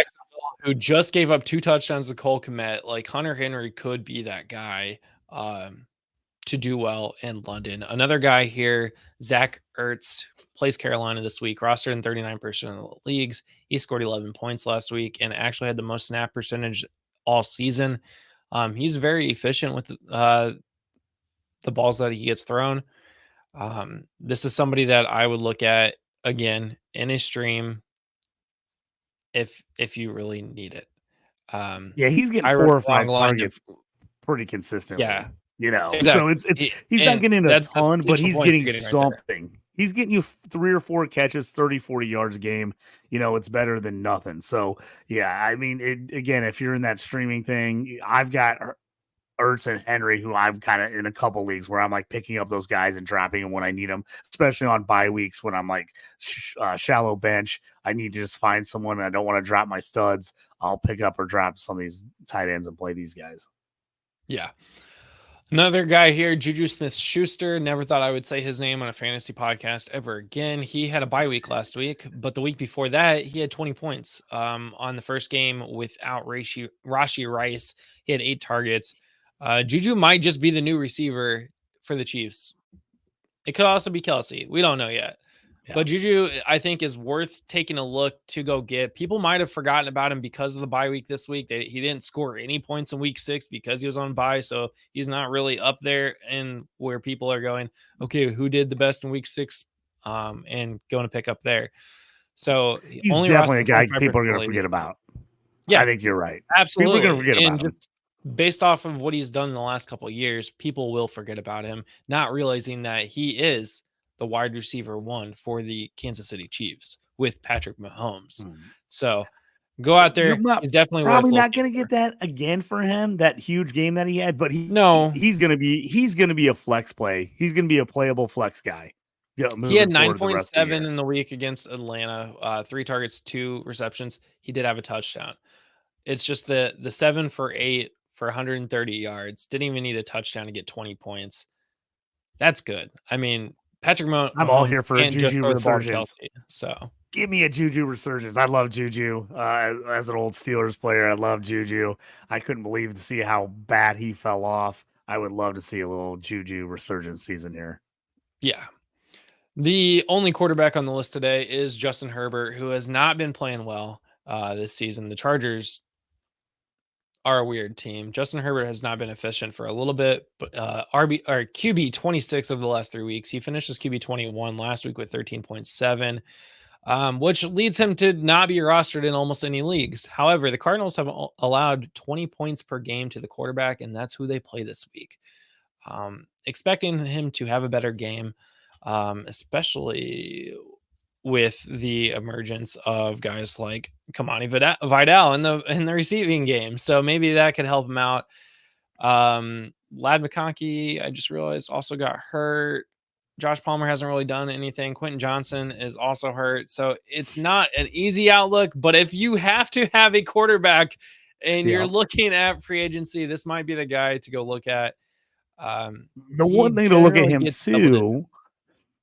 who just gave up 2 touchdowns to Cole Kmet, Hunter Henry could be that guy to do well in London. Another guy here, Zach Ertz, plays Carolina this week, rostered in 39% of the leagues. He scored 11 points last week and actually had the most snap percentage all season. He's very efficient with the balls that he gets thrown. This is somebody that I would look at again in a stream if you really need it. He's getting 4 or 5 targets pretty consistently. Yeah. Exactly. So he's not getting a ton, but he's getting something. Right, he's getting you 3 or 4 catches, 30, 40 yards a game. It's better than nothing. So, yeah, I mean, again, if you're in that streaming thing, I've got Ertz and Henry, who I'm kind of in a couple leagues where I'm picking up those guys and dropping them when I need them, especially on bye weeks when I'm shallow bench. I need to just find someone and I don't want to drop my studs. I'll pick up or drop some of these tight ends and play these guys. Yeah. Another guy here, Juju Smith-Schuster. Never thought I would say his name on a fantasy podcast ever again. He had a bye week last week, but the week before that, he had 20 points on the first game without Rashee Rice. He had 8 targets. Juju might just be the new receiver for the Chiefs. It could also be Kelsey. We don't know yet. Yeah. But Juju, I think, is worth taking a look to go get. People might have forgotten about him because of the bye week this week. He didn't score any points in week 6 because he was on bye, so he's not really up there and where people are going, okay, who did the best in week 6 and going to pick up there. So he's only definitely a guy people are going to forget about. Yeah, I think you're right. Absolutely. People are going to forget about him. Based off of what he's done in the last couple of years, people will forget about him, not realizing that he is the wide receiver 1 for the Kansas City Chiefs with Patrick Mahomes. So Go out You're there. not He's definitely worth probably not looking going to for. get that again for him, that huge game that he had, but No, he's going to be a flex play. He's going to be a playable flex guy. Yeah, he had moving forward the rest of the 9.7 year. in the week against Atlanta. 3 targets, 2 receptions. He did have a touchdown. It's just the 7 for 8 for 130 yards. Didn't even need a touchdown to get 20 points. That's good. I mean, Patrick I'm all Mahomes here for a can't just Juju throw the ball to resurgence. Kelsey. So Give me a Juju resurgence. I love Juju. As an old Steelers player, I love Juju. I couldn't believe to see how bad he fell off. I would love to see a little Juju resurgence season here. yeah. The only quarterback on the list today is Justin Herbert, who has not been playing well this season. The Chargers are a weird team. Justin Herbert has not been efficient for a little bit, but QB 26 over the last 3 weeks. He finishes QB 21 last week with 13.7, which leads him to not be rostered in almost any leagues. However, the Cardinals have allowed 20 points per game to the quarterback, and that's who they play this week. Expecting him to have a better game, especially with the emergence of guys like Kamani Vidal in the receiving game. So maybe that could help him out. Lad McConkey, I just realized, also got hurt. Josh Palmer hasn't really done anything. Quentin Johnson is also hurt. So it's not an easy outlook, but if you have to have a quarterback and you're looking at free agency, this might be the guy to go look at. The He one thing to look at generally him gets double digits. too.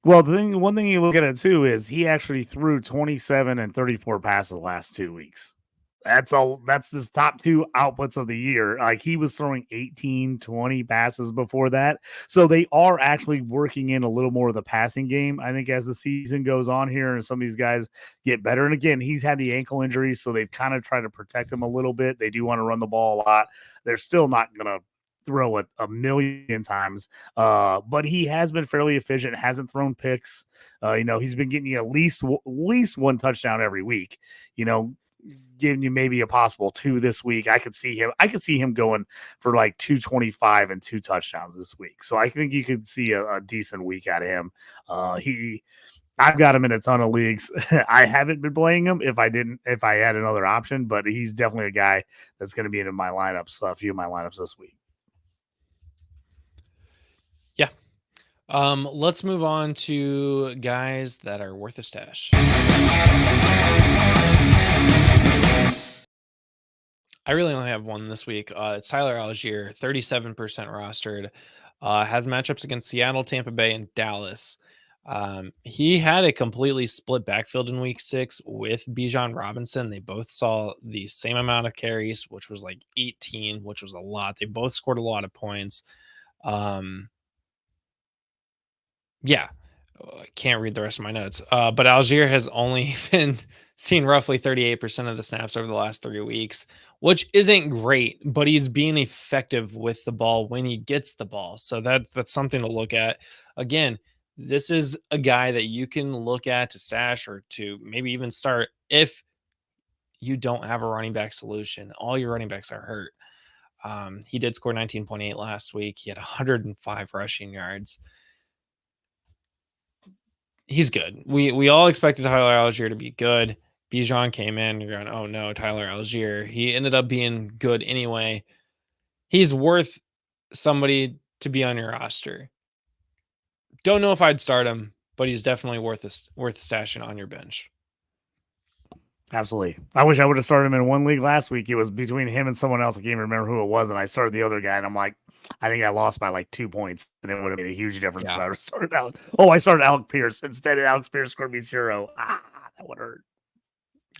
Well, one thing you look at it too is he actually threw 27 and 34 passes the last 2 weeks. That's all. That's his top 2 outputs of the year. Like he was throwing 18, 20 passes before that. So they are actually working in a little more of the passing game. I think as the season goes on here and some of these guys get better. And again, he's had the ankle injury, so they've kind of tried to protect him a little bit. They do want to run the ball a lot. They're still not going to throw it a million times. But he has been fairly efficient, hasn't thrown picks. He's been getting you at least one touchdown every week, giving you maybe a possible 2 this week. I could see him going for like 225 and 2 touchdowns this week. So I think you could see a decent week out of him. I've got him in a ton of leagues. I haven't been playing him if I had another option, but he's definitely a guy that's going to be in my lineups, a few of my lineups this week. Yeah. Let's move on to guys that are worth a stash. I really only have one this week. It's Tyler Algier, 37% rostered. Has matchups against Seattle, Tampa Bay, and Dallas. He had a completely split backfield in week 6 with Bijan Robinson. They both saw the same amount of carries, which was like 18, which was a lot. They both scored a lot of points. Yeah, I can't read the rest of my notes. But Algier has only been seen roughly 38% of the snaps over the last 3 weeks, which isn't great, but he's being effective with the ball when he gets the ball. So that's something to look at. Again, this is a guy that you can look at to stash or to maybe even start if you don't have a running back solution. All your running backs are hurt. He did score 19.8 last week. He had 105 rushing yards. He's good. We all expected Tyler Algier to be good. Bijan came in. You're going, oh no, Tyler Algier. He ended up being good anyway. He's worth somebody to be on your roster. Don't know if I'd start him, but he's definitely worth stashing on your bench. Absolutely. I wish I would have started him in one league last week. It was between him and someone else. I can't even remember who it was. And I started the other guy, and I'm like, I think I lost by like 2 points, and it would have made a huge difference if I would have started out. Oh, I started Alec Pierce instead, and Alex Pierce scored me 0. That would hurt.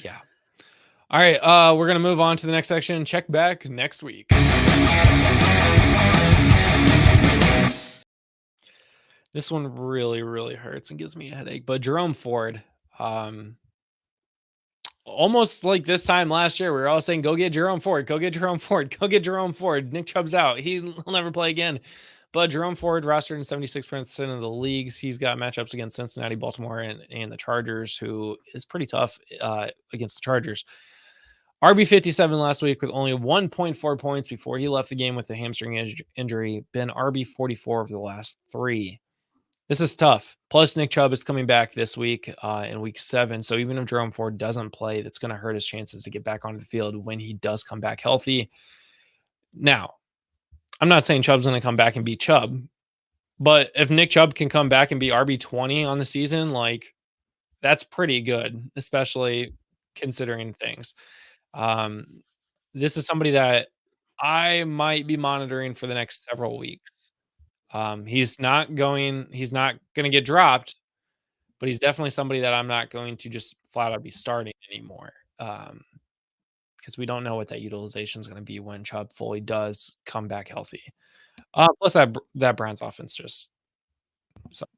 Yeah. All right. We're gonna move on to the next section. Check back next week. This one really, really hurts and gives me a headache. But Jerome Ford, almost like this time last year, we were all saying, go get Jerome Ford, go get Jerome Ford, go get Jerome Ford. Nick Chubb's out. He'll never play again. But Jerome Ford rostered in 76% of the leagues. He's got matchups against Cincinnati, Baltimore, and the Chargers, who is pretty tough against the Chargers. RB 57 last week with only 1.4 points before he left the game with a hamstring injury. Been RB 44 over the last 3. This is tough. Plus, Nick Chubb is coming back this week in week 7. So even if Jerome Ford doesn't play, that's going to hurt his chances to get back onto the field when he does come back healthy. Now, I'm not saying Chubb's going to come back and beat Chubb, but if Nick Chubb can come back and be RB20 on the season, like that's pretty good, especially considering things. This is somebody that I might be monitoring for the next several weeks. He's not going to get dropped, but he's definitely somebody that I'm not going to just flat out be starting anymore. Because we don't know what that utilization is going to be when Chubb fully does come back healthy. Plus that Browns offense just sucks.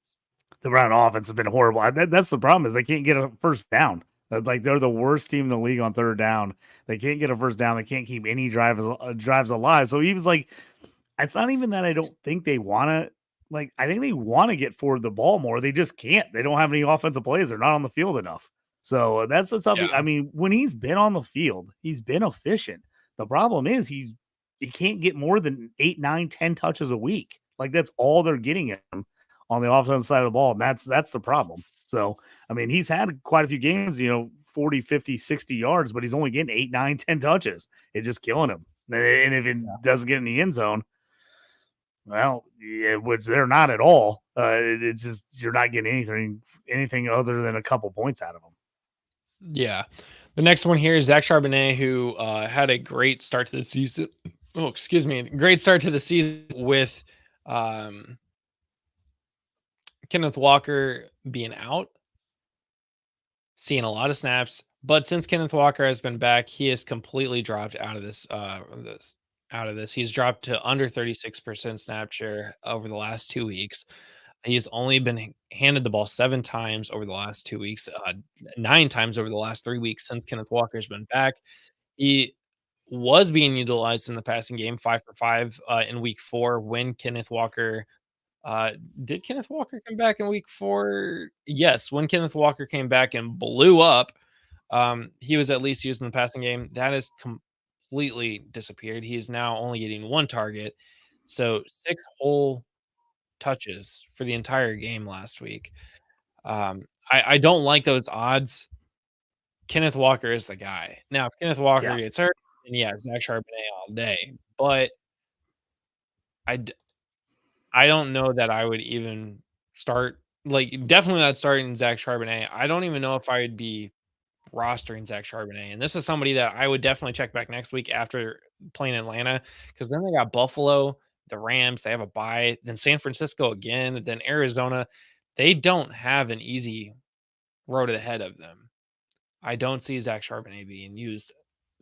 The Brown offense has been horrible. That's the problem is they can't get a first down. Like they're the worst team in the league on third down. They can't get a first down. They can't keep any drives alive. So he was like, it's not even that I don't think they want to. Like I think they want to get Ford the ball more. They just can't. They don't have any offensive plays. They're not on the field enough. So that's the stuff. Yeah. I mean, when he's been on the field, he's been efficient. The problem is he can't get more than 8, 9, 10 touches a week. Like that's all they're getting him on the offensive side of the ball. And that's the problem. So, I mean, he's had quite a few games, 40, 50, 60 yards, but he's only getting 8, 9, 10 touches. It's just killing him. And if it doesn't get in the end zone, well, which they're not at all. It's just you're not getting anything other than a couple points out of them. Yeah. The next one here is Zach Charbonnet, who had a great start to the season. Oh, excuse me. Great start to the season with Kenneth Walker being out, seeing a lot of snaps. But since Kenneth Walker has been back, he has completely dropped out of this. He's dropped to under 36% snap share over the last 2 weeks. He's only been handed the ball 7 times over the last 2 weeks, 9 times over the last 3 weeks since Kenneth Walker's been back. He was being utilized in the passing game 5 for 5 in week 4 when Kenneth Walker did Kenneth Walker come back in week 4? Yes, when Kenneth Walker came back and blew up, he was at least used in the passing game. That has completely disappeared. He is now only getting 1 target. So 6 whole touches for the entire game last week. I don't like those odds. Kenneth Walker is the guy. Now, if Kenneth Walker gets hurt, then yeah, Zach Charbonnet all day. But I don't know that I would even start, like, definitely not starting Zach Charbonnet. I don't even know if I would be rostering Zach Charbonnet. And this is somebody that I would definitely check back next week after playing Atlanta, because then they got Buffalo, the Rams, they have a bye, then San Francisco again, then Arizona. They don't have an easy road ahead of them. I don't see Zach Charbonnet being used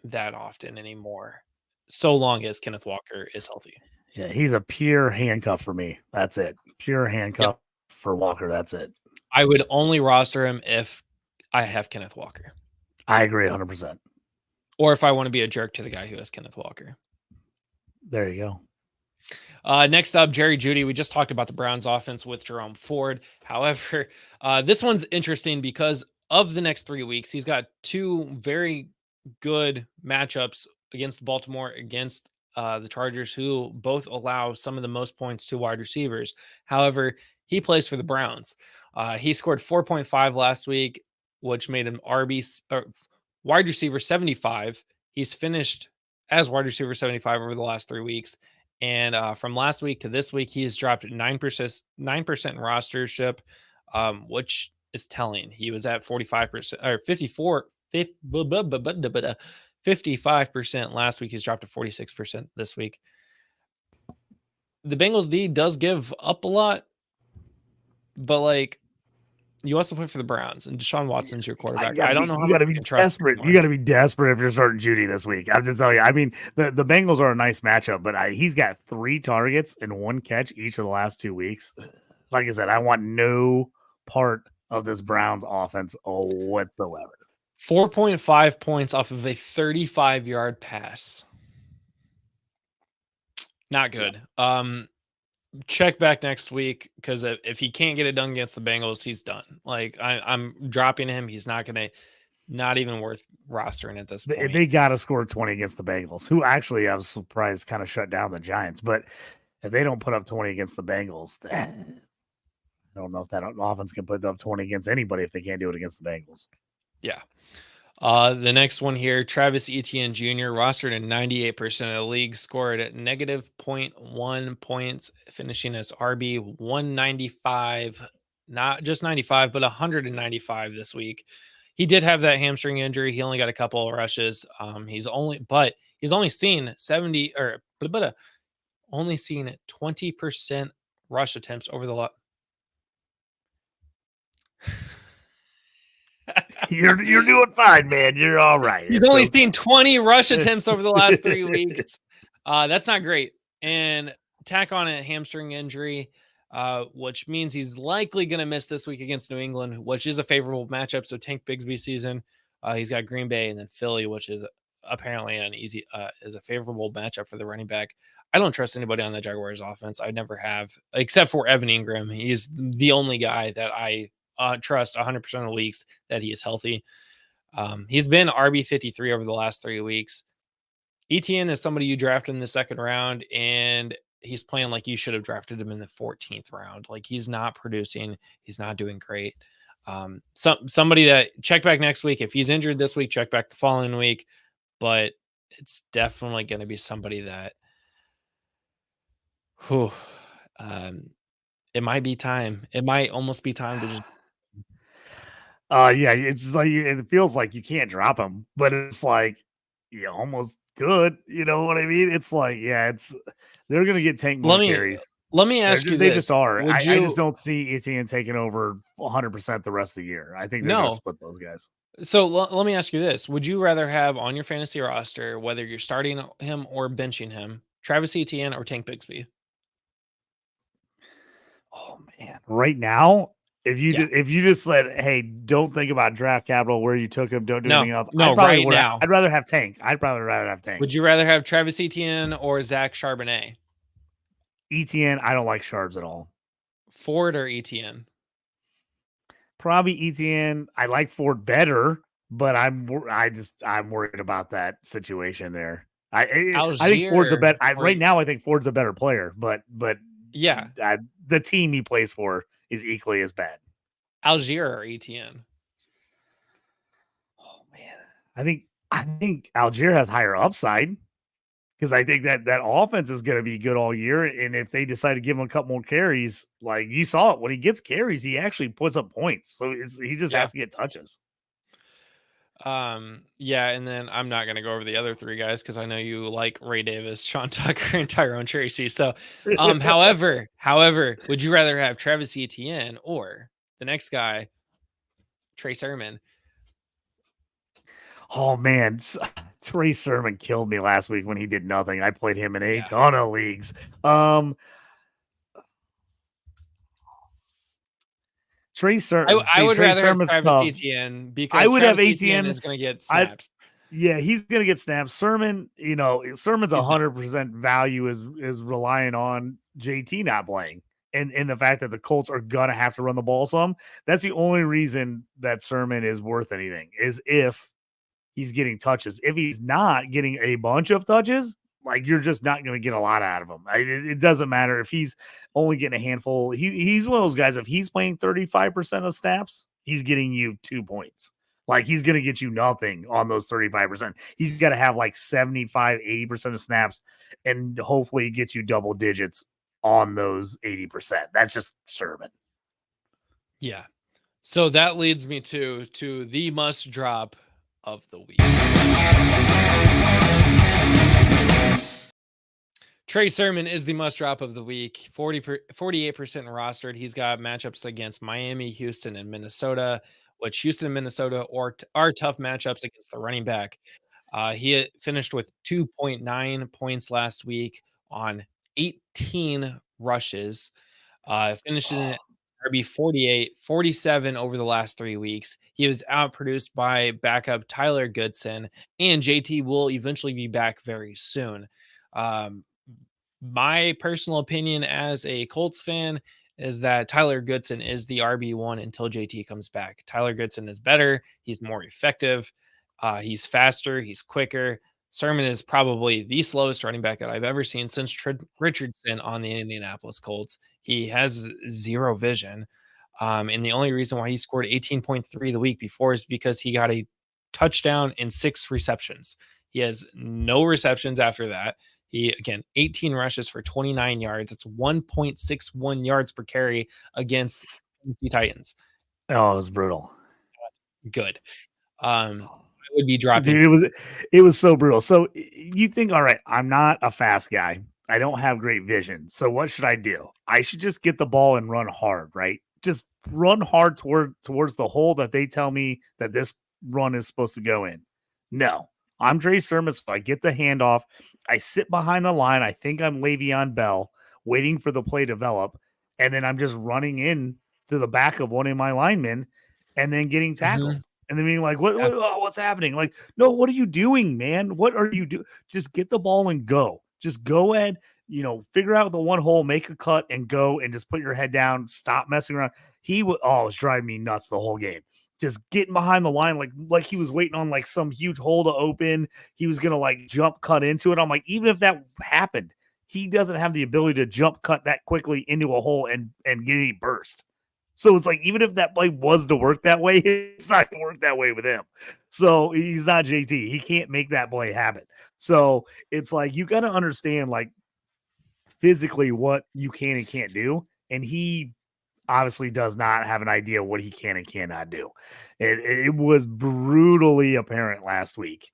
that often anymore, so long as Kenneth Walker is healthy. Yeah, he's a pure handcuff for me. That's it. Pure handcuff for Walker. That's it. I would only roster him if I have Kenneth Walker. I agree 100%. Or if I want to be a jerk to the guy who has Kenneth Walker. There you go. Next up, Jerry Jeudy. We just talked about the Browns offense with Jerome Ford. However, this one's interesting because of the next 3 weeks. He's got 2 very good matchups against Baltimore, against the Chargers, who both allow some of the most points to wide receivers. However, he plays for the Browns. He scored 4.5 last week, which made him wide receiver 75. He's finished as wide receiver 75 over the last 3 weeks. And from last week to this week, he has dropped 9% in rostership, which is telling. He was at 45% or 55% last week. He's dropped to 46% this week. The Bengals D does give up a lot, but like, you also play for the Browns, and Deshaun Watson's your quarterback. I don't know how you got to be desperate. You got to be desperate if you're starting Jeudy this week. I was just telling you. I mean, the Bengals are a nice matchup, but he's got 3 targets and 1 catch each of the last 2 weeks. Like I said, I want no part of this Browns offense whatsoever. 4.5 points off of a 35-yard pass. Not good. Check back next week, because if he can't get it done against the Bengals, he's done. Like, I'm dropping him. He's not even worth rostering at this point. They got to score 20 against the Bengals, who actually, I was surprised, kind of shut down the Giants. But if they don't put up 20 against the Bengals, I don't know if that offense can put up 20 against anybody if they can't do it against the Bengals. Yeah. The next one here, Travis Etienne Jr., rostered in 98% of the league, scored at negative 0.1 points, finishing as RB 195, not just 95, but 195 this week. He did have that hamstring injury. He only got a couple of rushes. He's only seen 70 or only seen 20% rush attempts over the You're doing fine, man. You're all right. He's only seen 20 rush attempts over the last 3 weeks. That's not great. And tack on a hamstring injury, which means he's likely going to miss this week against New England, which is a favorable matchup. So Tank Bigsby season, he's got Green Bay and then Philly, which is apparently is a favorable matchup for the running back. I don't trust anybody on the Jaguars offense. I never have, except for Evan Ingram. He's the only guy that I trust 100% of the weeks that he is healthy. He's been RB 53 over the last 3 weeks. Etienne is somebody you drafted in the second round, and he's playing like you should have drafted him in the 14th round. Like, he's not producing. He's not doing great. Somebody that check back next week. If he's injured this week, check back the following week. But it's definitely going to be somebody that, it might be time. It might almost be time to just. Yeah, it's like it feels like you can't drop him, but it's like you almost could. You know what I mean? It's like, yeah, they're gonna get Tank more carries. Let me ask you They this. just are. I just don't see Etienne taking over 100% the rest of the year. I think they're gonna split those guys. So let me ask you this. Would you rather have on your fantasy roster, whether you're starting him or benching him, Travis Etienne or Tank Bigsby? Oh man, right now, if you just said, "Hey, don't think about draft capital where you took him, don't do anything else," no, right now, I'd rather have Tank. I'd probably rather have Tank. Would you rather have Travis Etienne or Zach Charbonnet? Etienne, I don't like Charbs at all. Ford or Etienne? Probably Etienne. I like Ford better, but I'm worried about that situation there. I think Ford's a better. Right now, I think Ford's a better player, but yeah, the team he plays for is equally as bad. Algier or Etienne? Oh man, I think Algier has higher upside because I think that offense is going to be good all year, and if they decide to give him a couple more carries, like you saw it when he gets carries, he actually puts up points. So he just has to get touches. Yeah, and then I'm not going to go over the other 3 guys because I know you like Ray Davis, Sean Tucker, and Tyrone Tracy. So, however, would you rather have Travis Etienne or the next guy, Trey Sermon? Oh man, Trey Sermon killed me last week when he did nothing. I played him in a ton of leagues. Trey Sermon. I would rather have Travis Etienne because I would have Etienne is going to get snaps. He's going to get snaps. Sermon, Sermon's 100% value is relying on JT not playing. And the fact that the Colts are going to have to run the ball some. That's the only reason that Sermon is worth anything, is if he's getting touches. If he's not getting a bunch of touches, like, you're just not going to get a lot out of him. It doesn't matter if he's only getting a handful. He's one of those guys. If he's playing 35% of snaps, he's getting you 2 points. Like, he's going to get you nothing on those 35%. He's got to have like 75, 80% of snaps, and hopefully get you double digits on those 80%. That's just Sermon. Yeah. So that leads me to the must drop of the week. Trey Sermon is the must drop of the week. 48% rostered. He's got matchups against Miami, Houston, and Minnesota, which Houston and Minnesota are tough matchups against the running back. He finished with 2.9 points last week on 18 rushes. Finished in RB 48, 47 over the last 3 weeks. He was outproduced by backup Tyler Goodson, and JT will eventually be back very soon. My personal opinion as a Colts fan is that Tyler Goodson is the RB1 until JT comes back. Tyler Goodson is better. He's more effective. He's faster. He's quicker. Sermon is probably the slowest running back that I've ever seen since Richardson on the Indianapolis Colts. He has zero vision. And the only reason why he scored 18.3 the week before is because he got a touchdown and 6 receptions. He has no receptions after that. He, again, 18 rushes for 29 yards. It's 1.61 yards per carry against the Titans. Oh, it was brutal. Good. I would be So, dropping. dude, it was so brutal. So you think, all right, I'm not a fast guy. I don't have great vision. So what should I do? I should just get the ball and run hard, right? Just run hard towards the hole that they tell me that this run is supposed to go in. No, I'm Trey Sermon. So I get the handoff. I sit behind the line. I think I'm Le'Veon Bell, waiting for the play to develop, and then I'm just running in to the back of one of my linemen, and then getting tackled. And then being like, what's happening? Like, no, what are you doing, man? What are you doing? Just get the ball and go. Just go ahead, figure out the one hole, make a cut and go and just put your head down. Stop messing around. It was driving me nuts the whole game. Just getting behind the line like he was waiting on like some huge hole to open. He was gonna like jump cut into it. I'm like, even if that happened, he doesn't have the ability to jump cut that quickly into a hole and get any burst. So it's like, even if that play was to work that way, it's not going to work that way with him. So he's not JT. He can't make that play happen. So it's like, you got to understand, like, physically what you can and can't do. And he obviously does not have an idea what he can and cannot do. It was brutally apparent last week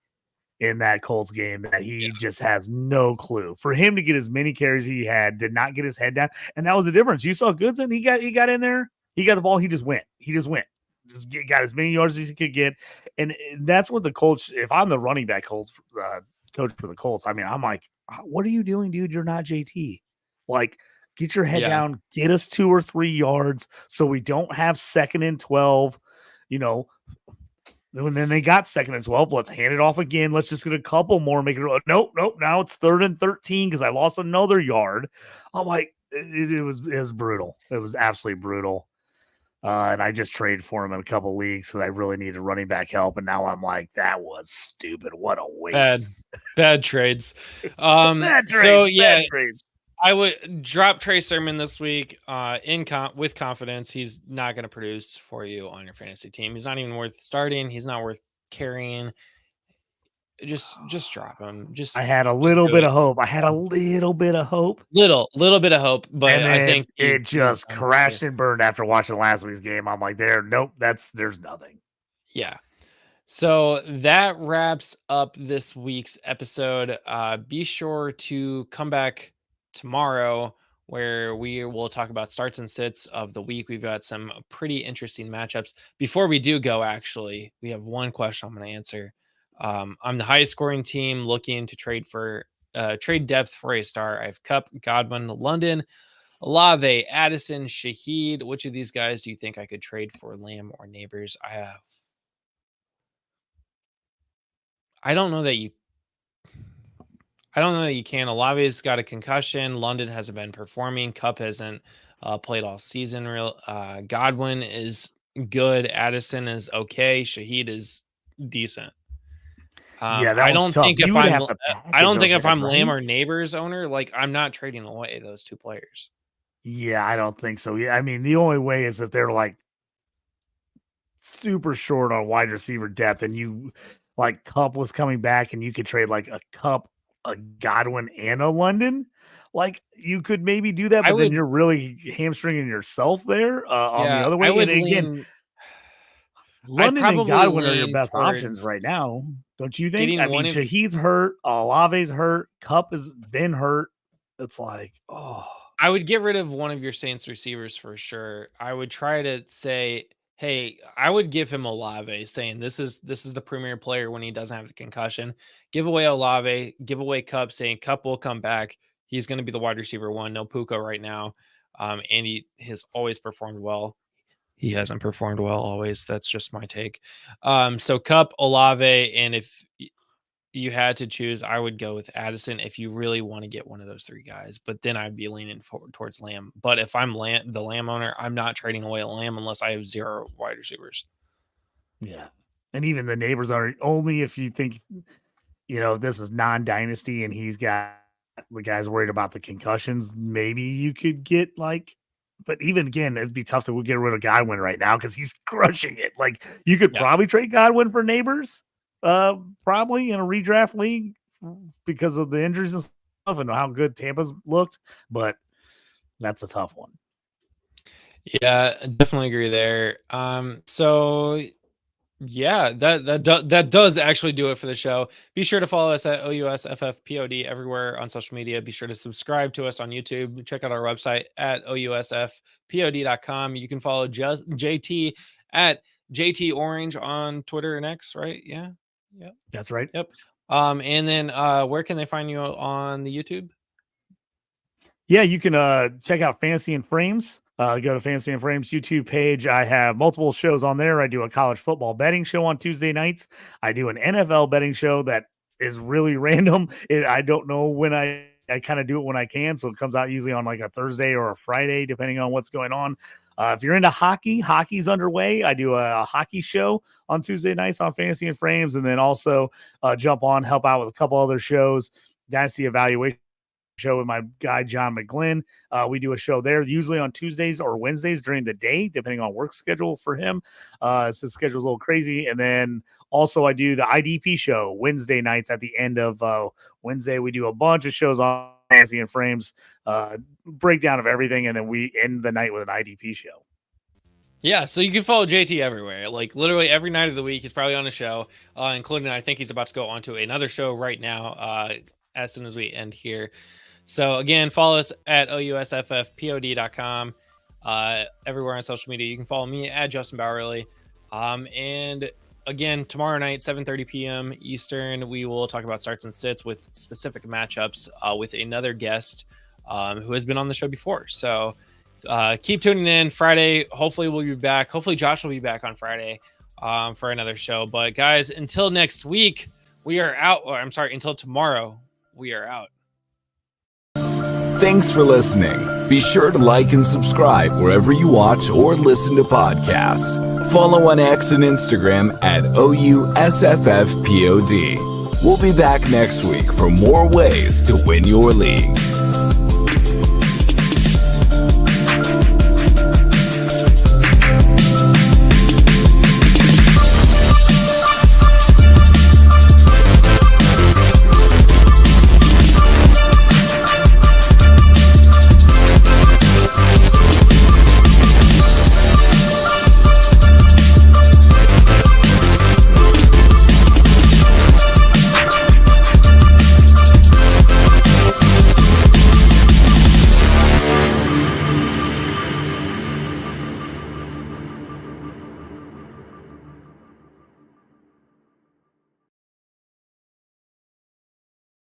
in that Colts game that he just has no clue. For him to get as many carries he had, did not get his head down. And that was the difference. You saw Goodson, he got in there. He got the ball. He just went. Got as many yards as he could get. And that's what the Colts, if I'm the running back coach for the Colts, I mean, I'm like, what are you doing, dude? You're not JT. Like, get your head down, get us 2 or 3 yards so we don't have 2nd and 12, and then they got 2nd and 12. Let's hand it off again. Let's just get a couple more. Make it. Nope. Now it's 3rd and 13 because I lost another yard. I'm like, it was brutal. It was absolutely brutal. And I just traded for him in a couple leagues because I really needed running back help. And now I'm like, that was stupid. What a waste. Bad trades. Bad trades. I would drop Trey Sermon this week with confidence. He's not going to produce for you on your fantasy team. He's not even worth starting. He's not worth carrying. Just drop him. I had a little bit of hope. Little bit of hope, but I think it just crashed and burned after watching last week's game. I'm like, there's nothing. Yeah. So that wraps up this week's episode. Be sure to come back tomorrow where we will talk about starts and sits of the week. We've got some pretty interesting matchups. Before we do go, actually, we have one question I'm going to answer. I'm the highest scoring team looking to trade depth for a star. I have Kupp, Godwin, London, Olave, Addison, Shaheed. Which of these guys do you think I could trade for Lamb or Neighbors? I don't know that you can. Olave's got a concussion. London hasn't been performing. Kupp hasn't played all season. Godwin is good. Addison is okay. Shaheed is decent. I don't think if I'm Lamb or Neighbors owner, like, I'm not trading away those two players. Yeah, I don't think so. Yeah, I mean, the only way is if they're like super short on wide receiver depth, and you like Kupp was coming back, and you could trade like a Kupp, a Godwin, and a London. Like, you could maybe do that, but then you're really hamstringing yourself there on the other way. And again, London and Godwin are your best options right now, don't you think? I mean, Shaheed's hurt, Olave's hurt, Kupp has been hurt. It's like, I would get rid of one of your Saints receivers for sure. I would try to say, hey, I would give him Olave, saying this is the premier player when he doesn't have the concussion. Give away Olave, give away Kupp, saying Kupp will come back. He's going to be the wide receiver one. No Puka right now. And he has always performed well. He hasn't performed well always. That's just my take. So Kupp, Olave, and if you had to choose, I would go with Addison if you really want to get one of those three guys. But then I'd be leaning towards Lamb. But if I'm the Lamb owner, I'm not trading away a Lamb unless I have 0 wide receivers. Yeah. And even the Neighbors are only if you think, this is non-dynasty and he's got the guys worried about the concussions. Maybe you could get like But even again, it'd be tough to get rid of Godwin right now because he's crushing it. Like you could probably trade Godwin for Neighbors, probably in a redraft league because of the injuries and stuff and how good Tampa's looked. But that's a tough one. Yeah, definitely agree there. So yeah, that does actually do it for the show. Be sure to follow us at OUSFFPOD everywhere on social media. Be sure to subscribe to us on YouTube. Check out our website at OUSFPOD.com. You can follow JT at JT Orange on Twitter and X, right? Yeah. Yep. That's right. Yep. And then where can they find you on the YouTube? Yeah, you can check out Fantasy and Frames. Go to Fantasy and Frames YouTube page. I have multiple shows on there. I do a college football betting show on Tuesday nights. I do an NFL betting show that is really random. I don't know when I kind of do it when I can. So it comes out usually on like a Thursday or a Friday, depending on what's going on. If you're into hockey, hockey's underway. I do a hockey show on Tuesday nights on Fantasy and Frames, and then also jump on, help out with a couple other shows. Dynasty Evaluation show with my guy John McGlynn. We do a show there usually on Tuesdays or Wednesdays during the day, depending on work schedule for him. So his schedule's a little crazy. And then also I do the IDP show Wednesday nights at the end of Wednesday. We do a bunch of shows on Fantasy and Frames, breakdown of everything, and then we end the night with an IDP show. Yeah, so you can follow JT everywhere. Like literally every night of the week, he's probably on a show, including I think he's about to go on to another show right now as soon as we end here. So again, follow us at OUSFFPOD.com. Everywhere on social media. You can follow me at Justin Bowerly. And again, tomorrow night, 7:30 p.m. Eastern, we will talk about starts and sits with specific matchups with another guest who has been on the show before. So keep tuning in. Friday, hopefully we'll be back. Hopefully Josh will be back on Friday for another show. But guys, until next week, we are out. Or I'm sorry, until tomorrow, we are out. Thanks for listening. Be sure to like and subscribe wherever you watch or listen to podcasts. Follow on X and Instagram at OUSFFPOD. We'll be back next week for more ways to win your league.